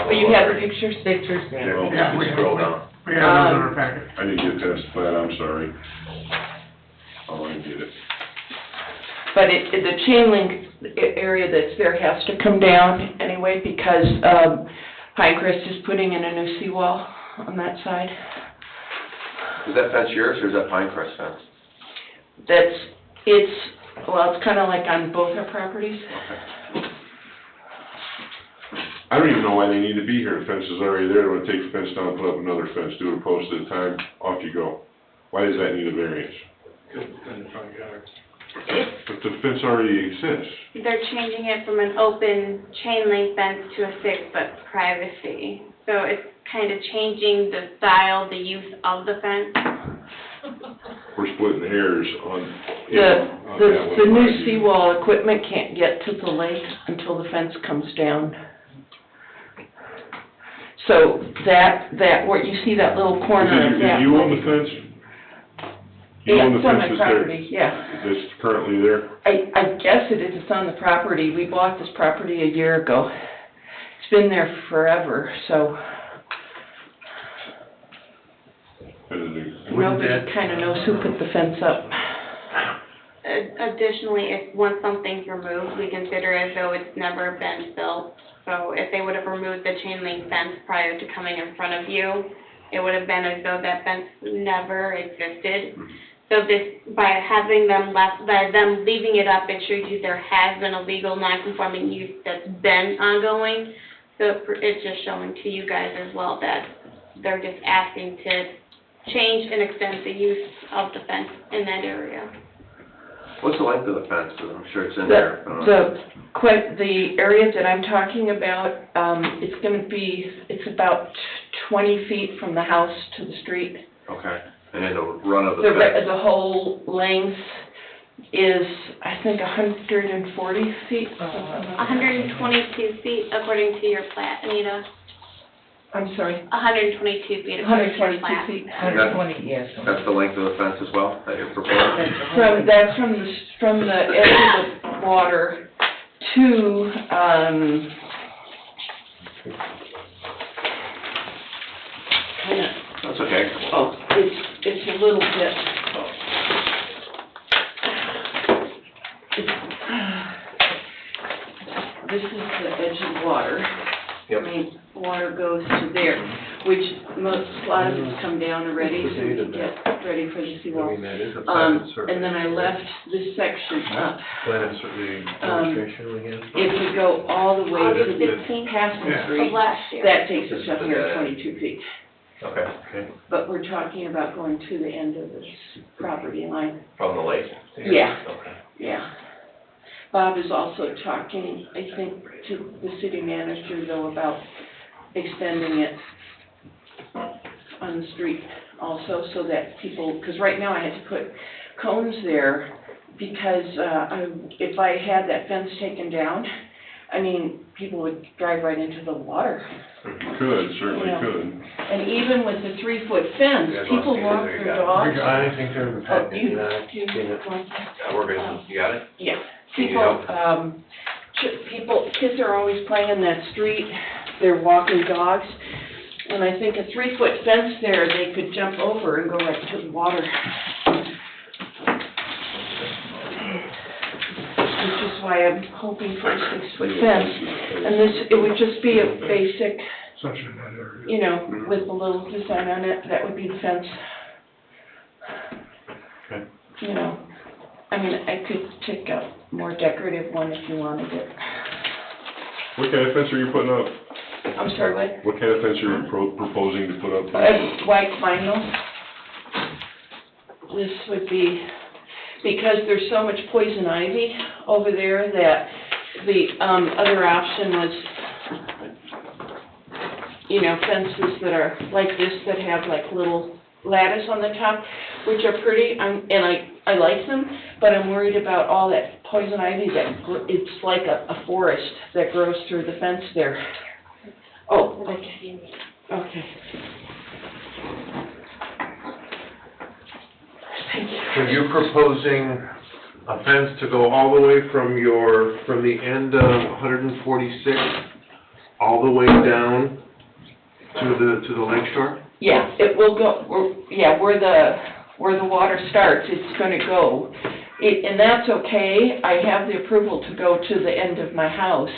Oh, you have the pictures? Pictures, Well, Yeah, we Scroll down. We have those in our packet. I didn't get past the plat, I'm sorry. Oh, I didn't get it. But the chain link area that's there has to come down anyway because Pinecrest is putting in a new seawall on that side. Is that fence yours or is that Pinecrest fence? It's kind of like on both our properties. I don't even know why they need to be here, the fence is already there, they want to take the fence down, put up another fence, do it a post at a time, off you go. Why does that need a variance? In the front yard. But the fence already exists. They're changing it from an open chain link fence to a 6-foot privacy. So it's kind of changing the style, the use of the fence. We're splitting hairs on. The new seawall equipment can't get to the lake until the fence comes down. So that, where you see that little corner of that. Do you own the fence? You own the It's on fence my that's there? property, yeah. That's currently there? I guess it is, it's on the property. We bought this property a year ago. It's been there forever, so nobody kind of knows who put the fence up. Additionally, if once something's removed, we consider as though it's never been built. So if they would have removed the chain link fence prior to coming in front of you, it would have been as though that fence never existed. So this, by having them by them leaving it up, it shows you there has been a legal non-conforming use that's been ongoing. So it's just showing to you guys as well that they're just asking to change and extend the use of the fence in that area. What's the length of the fence? I'm sure it's in there. The area that I'm talking about, it's about 20 feet from the house to the street. Okay, and then the run of the fence? The whole length is, I think, 140 feet. 122 feet according to your plat, Anita. I'm sorry? 122 feet according to your 122 plat. feet. 120, yes. That's the length of the fence as well, that you're proposing? That's from the edge of the water to, That's okay. oh, it's a little bit, this is the edge of the water. Yep. I mean, water goes to there, which a lot of it's come down already, so we can get ready for the seawall. And then I left this section up. If we go all the way to August the 15th Paston of Street, last year. that takes us up here 22 feet. Okay. But we're talking about going to the end of this property line. From the lake? Yeah. Okay. Yeah. Bob is also talking, I think, to the city manager though about extending it on the street also so that people, because right now I had to put cones there because if I had that fence taken down, I mean, people would drive right into the water. Could, certainly You know. could. And even with the 3-foot fence, people walk their dogs. I think they're in the Oh, packet, you We're good, you got it? Yeah, Can you people, help? kids are always playing in that street, they're walking dogs, and I think a 3-foot fence there, they could jump over and go right to the water. Which is why I'm hoping for a 6-foot fence, and it would just be a basic, Such in that area. you know, with a little design on it, that would be the fence. Okay. You know, I mean, I could take a more decorative one if you wanted it. What kind of fence are you putting up? I'm sorry, what? What kind of fence are you proposing to put up? White vinyl. This would be, because there's so much poison ivy over there that the other option was, you know, fences that are like this that have like little lattice on the top, which are pretty, and I like them, but I'm worried about all that poison ivy that, it's like a forest that grows through the fence there. Oh, okay. So you're proposing a fence to go all the way from the end of 146, all the way down to the lake shore? Yeah, it will go, where the water starts, it's gonna go. And that's okay, I have the approval to go to the end of my house.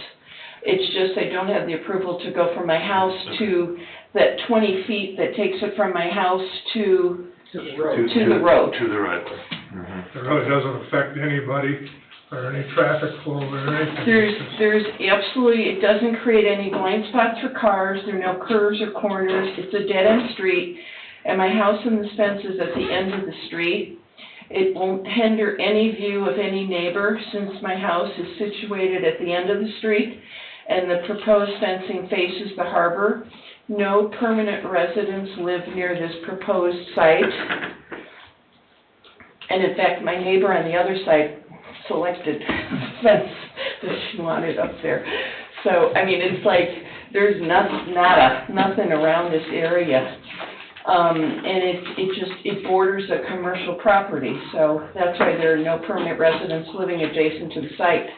It's just I don't have the approval to go from my house to that 20 feet that takes it from my house to the road. To the road. It really doesn't affect anybody or any traffic flow or anything. There's absolutely, it doesn't create any blind spots for cars, there are no curves or corners, it's a dead-end street, and my house and the fence is at the end of the street. It won't hinder any view of any neighbor since my house is situated at the end of the street, and the proposed fencing faces the harbor. No permanent residents live near this proposed site. And in fact, my neighbor on the other side selected fence that she wanted up there. So, I mean, it's like, there's nothing around this area. And it borders a commercial property, so that's why there are no permanent residents living adjacent to the site.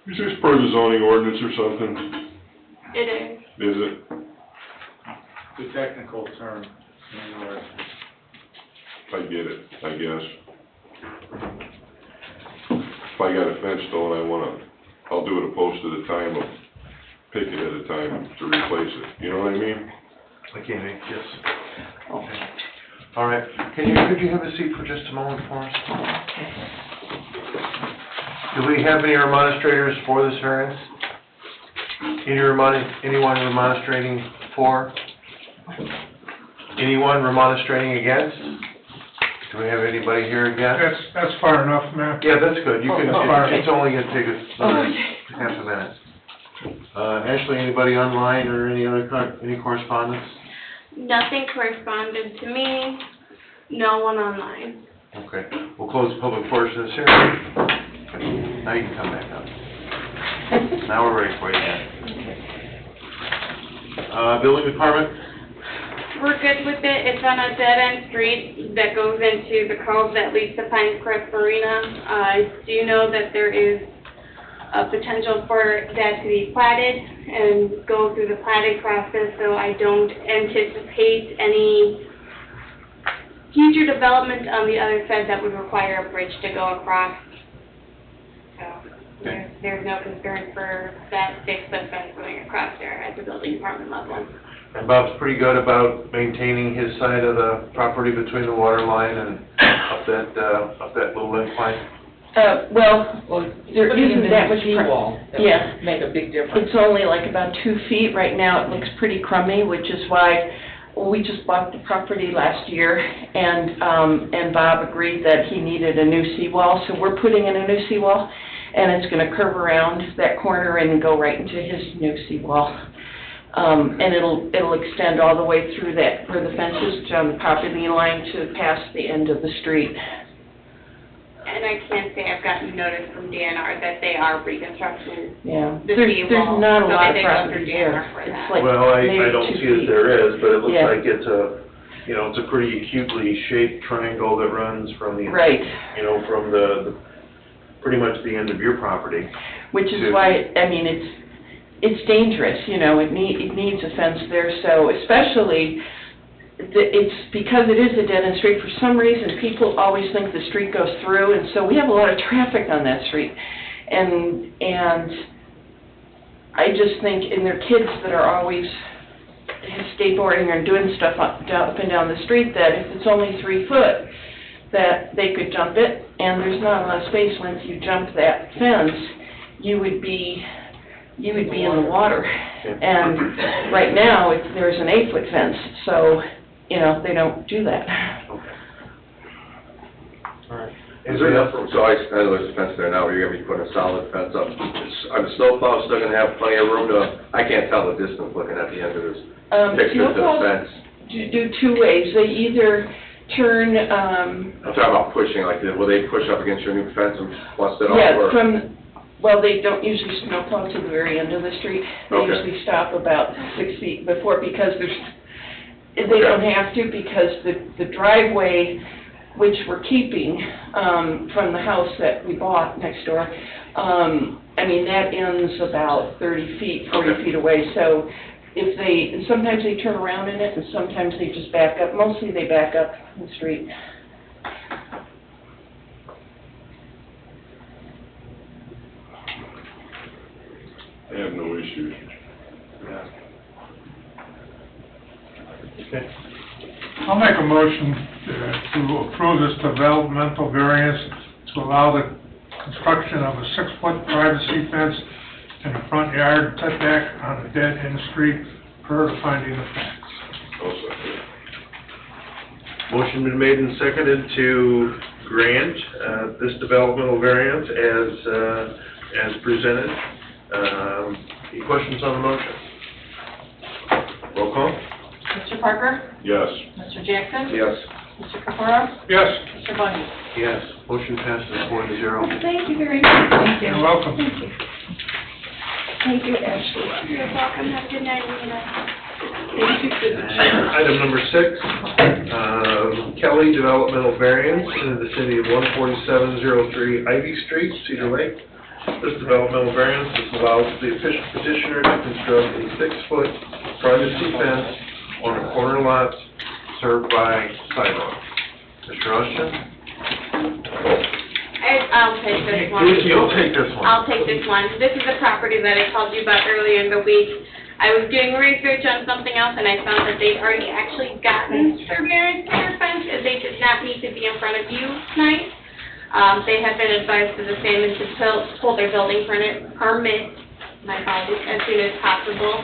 Is this per the zoning ordinance or something? It is. Is it? The technical term, anywhere. I get it, I guess. If I got a fence though and I'll do it a post at a time, I'll pick it at a time to replace it, you know what I mean? Okay, Nick, yes. Okay. All right, could you have a seat for just a moment for us? Do we have any remonstrators for this variance? Anyone remonstrating for? Anyone remonstrating against? Do we have anybody here against? That's far enough, ma'am. Yeah, that's good. You can, Okay. it's only gonna take us half a minute. Ashley, anybody online or any correspondence? Nothing corresponded to me, no one online. Okay, we'll close the public portion of this hearing. Now you can come back up. Now we're ready for you, Dan. Building department? We're good with it. It's on a dead-end street that goes into the cove that leads to Pines Crest Marina. I do know that there is a potential for that to be platted and go through the platting process, so I don't anticipate any future development on the other side that would require a bridge to go across. So there's no concern for that 6-foot fence going across there at the building department level. And Bob's pretty good about maintaining his side of the property between the water line and up that little incline? Well, there isn't that much. Seawall, that Yeah. would make a big difference. It's only like about 2 feet. Right now, it looks pretty crummy, which is why we just bought the property last year, and Bob agreed that he needed a new seawall, so we're putting in a new seawall, and it's gonna curve around that corner and go right into his new seawall. And it'll extend all the way through that, where the fence is on the property line to past the end of the street. And I can say I've gotten notice from DNR that they are reconstructing Yeah, the there's seawall. not a so lot of they go property through there. DNR for that. It's like Well, I maybe don't 2 see that feet. there is, but it looks Yeah. like it's a pretty acutely shaped triangle that runs from the, Right. from the, pretty much the end of your property. Which is why, I mean, it's dangerous, it needs a fence there, so especially, it's because it is a dead-end street, for some reason, people always think the street goes through, and so we have a lot of traffic on that street. And I just think, and there are kids that are always skateboarding or doing stuff up and down the street, that if it's only 3 foot, that they could jump it, and there's not a lot of space. Once you jump that fence, you would be in the water. And right now, there's an 8-foot fence, so, they don't do that. All right. Is there enough, so I know there's a fence there now, but you're gonna be putting a solid fence up. Are the snowplows still gonna have plenty of room I can't tell the distance looking at the end of this picture to the fence. Do 2 ways. They either turn, I'm talking about pushing, will they push up against your new fence and bust it off? yeah, well, they don't usually snowplow to the very end of the street. They Okay. usually stop about 6 feet before, because they don't have to, because the driveway which we're keeping, from the house that we bought next door, I mean, that ends about 30 feet, 40 feet away, so if they, and sometimes they turn around in it, and sometimes they just back up, mostly they back up the street. I have no issues. Okay. I'll make a motion to approve this developmental variance to allow the construction of a 6-foot privacy fence in the front yard setback on a dead-end street per the finding of facts. I'll second. Motion been made and seconded to grant this developmental variance as presented. Any questions on the motion? Roll call? Mr. Parker? Yes. Mr. Jackson? Yes. Mr. Capura? Yes. Mr. Bundy? Yes. Motion passes 4-0. Thank you very much. Thank you. You're welcome. Thank you. Thank you, Ashley. You're welcome, have a good night, Nina. Item number 6, Kelly Developmental Variance in the city of 14703 Ivy Street, Cedar Lake. This developmental variance allows the petitioner to construct a 6-foot privacy fence on a corner lot served by sidewalk. Mr. Austin? I'll take this one. You'll take this one. I'll take this one. This is the property that I called you about earlier in the week. I was doing research on something else, and I found that they'd already actually gotten their variance for their fence, and they did not need to be in front of you tonight. They have been advised to the same and to pull their building permit, my apologies, as soon as possible.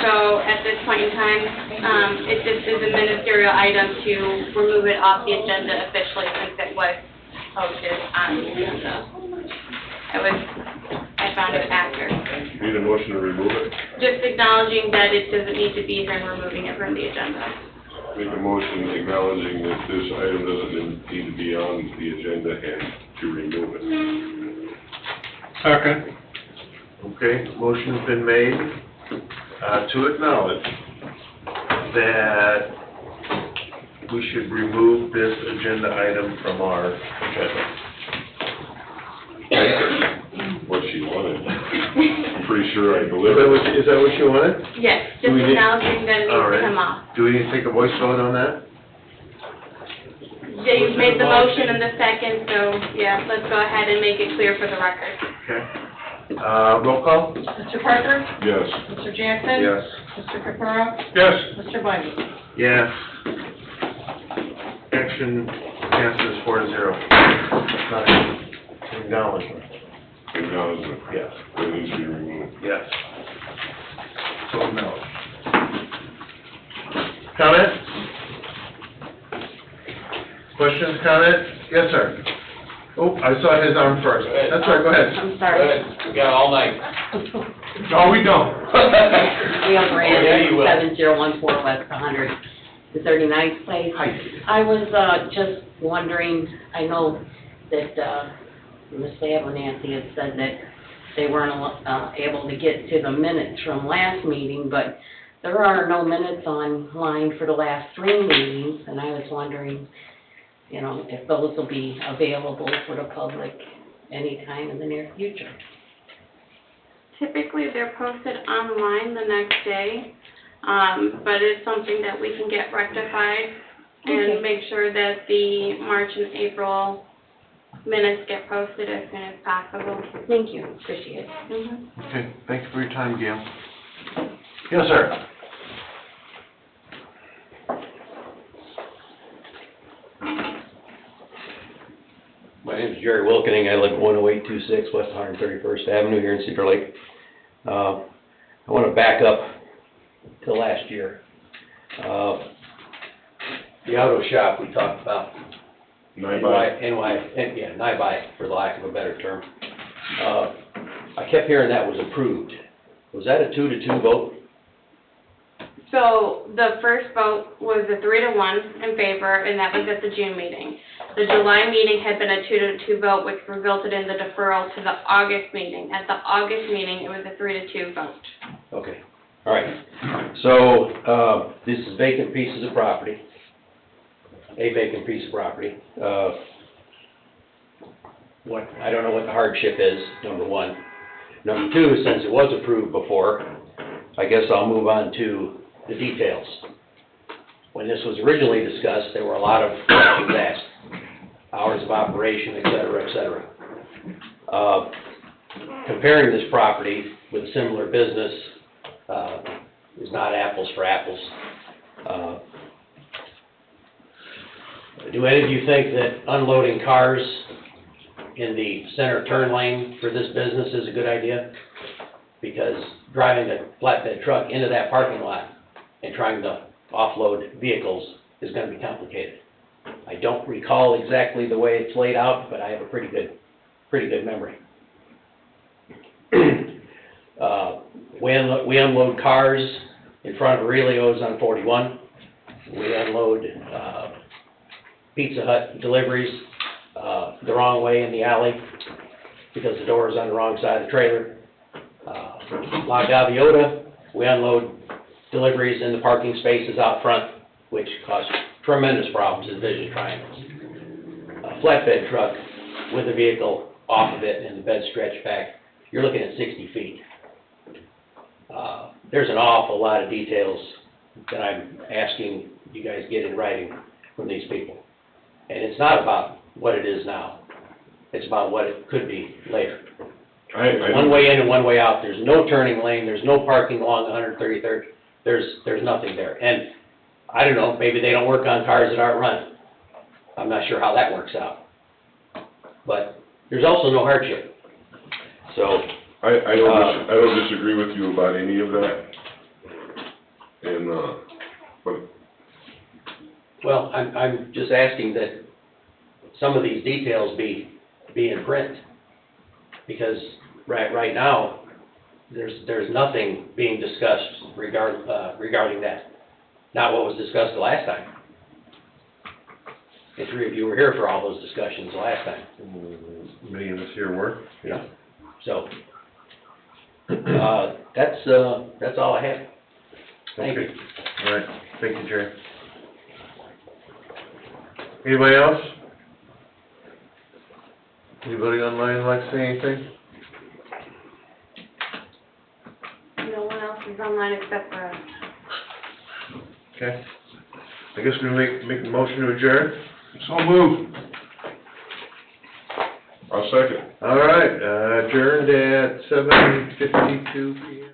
So at this point in time, it just is a ministerial item to remove it off the agenda officially since it was posted on the agenda. I found it after. Need a motion to remove it? Just acknowledging that it doesn't need to be here and removing it from the agenda. Make a motion acknowledging that this item doesn't need to be on the agenda and to remove it. Second. Okay, motion's been made to acknowledge that we should remove this agenda item from our agenda. What she wanted. I'm pretty sure I Is delivered. that what you wanted? Yes, Do just we need- acknowledging that it All needs right. to come off. Do we need to take a voice vote on that? Yeah, you've made the motion and the second, so, yeah, let's go ahead and make it clear for the record. Okay. Roll call? Mr. Parker? Yes. Mr. Jackson? Yes. Mr. Capura? Yes. Mr. Bundy? Yes. Action passes 4-0. Not an acknowledgement. Acknowledgement. Yes. That needs to be removed. Yes. So acknowledged. Comment? Questions, comment? Yes, sir. Oh, I saw his arm first. That's right, go ahead. I'm sorry. We got all night. No, we don't. Gail Yeah, Brand, you will. 7014 West 139th Place. Hi. I was just wondering, I know that Ms. Abernathy had said that they weren't able to get to the minutes from last meeting, but there are no minutes online for the last 3 meetings, and I was wondering, you know, if those will be available for the public anytime in the near future. Typically, they're posted online the next day, but it's something that we can get rectified Okay. and make sure that the March and April minutes get posted as soon as possible. Thank you, appreciate it. Mhm. Okay, thank you for your time, Gail. Yes, sir. My name is Jerry Wilkening. I live at 10826 West 131st Avenue here in Cedar Lake. I want to back up to last year. The auto shop we talked about. NY, for the lack of a better term. I kept hearing that was approved. Was that a 2-2 vote? So the first vote was a 3-1 in favor, and that was at the June meeting. The July meeting had been a 2-2 vote, which resulted in the deferral to the August meeting. At the August meeting, it was a 3-2 vote. Okay, all right. So, this is vacant pieces of property. a vacant piece of property. I don't know what the hardship is, number one. Number two, since it was approved before, I guess I'll move on to the details. When this was originally discussed, there were a lot of questions asked, hours of operation, et cetera, et cetera. Comparing this property with a similar business is not apples for apples. Do any of you think that unloading cars in the center turn lane for this business is a good idea? Because driving a flatbed truck into that parking lot and trying to offload vehicles is going to be complicated. I don't recall exactly the way it's laid out, but I have a pretty good memory. We unload cars in front of Aurelio's on 41. We unload Pizza Hut deliveries the wrong way in the alley because the door is on the wrong side of the trailer. La Gaviota, we unload deliveries in the parking spaces out front, which cause tremendous problems in vision triangles. A flatbed truck with a vehicle off of it and the bed stretched back, you're looking at 60 feet. There's an awful lot of details that I'm asking you guys get in writing from these people. And it's not about what it is now. It's about what it could be later. One way in and one way out. There's no turning lane. There's no parking along 133rd. There's nothing there. And I don't know, maybe they don't work on cars that aren't running. I'm not sure how that works out. But there's also no hardship. So I don't disagree with you about any of that. And, but well, I'm just asking that some of these details be in print, because right now, there's nothing being discussed regarding that. Not what was discussed the last time. The three of you were here for all those discussions the last time. Many of us here were. Yeah. So, that's all I have. Thank you. All right, thank you, Jerry. Anybody else? Anybody online like to say anything? No one else is online except for us. Okay. I guess we make the motion to adjourn? So moved. I'll second. All right, adjourned at 7:52 PM.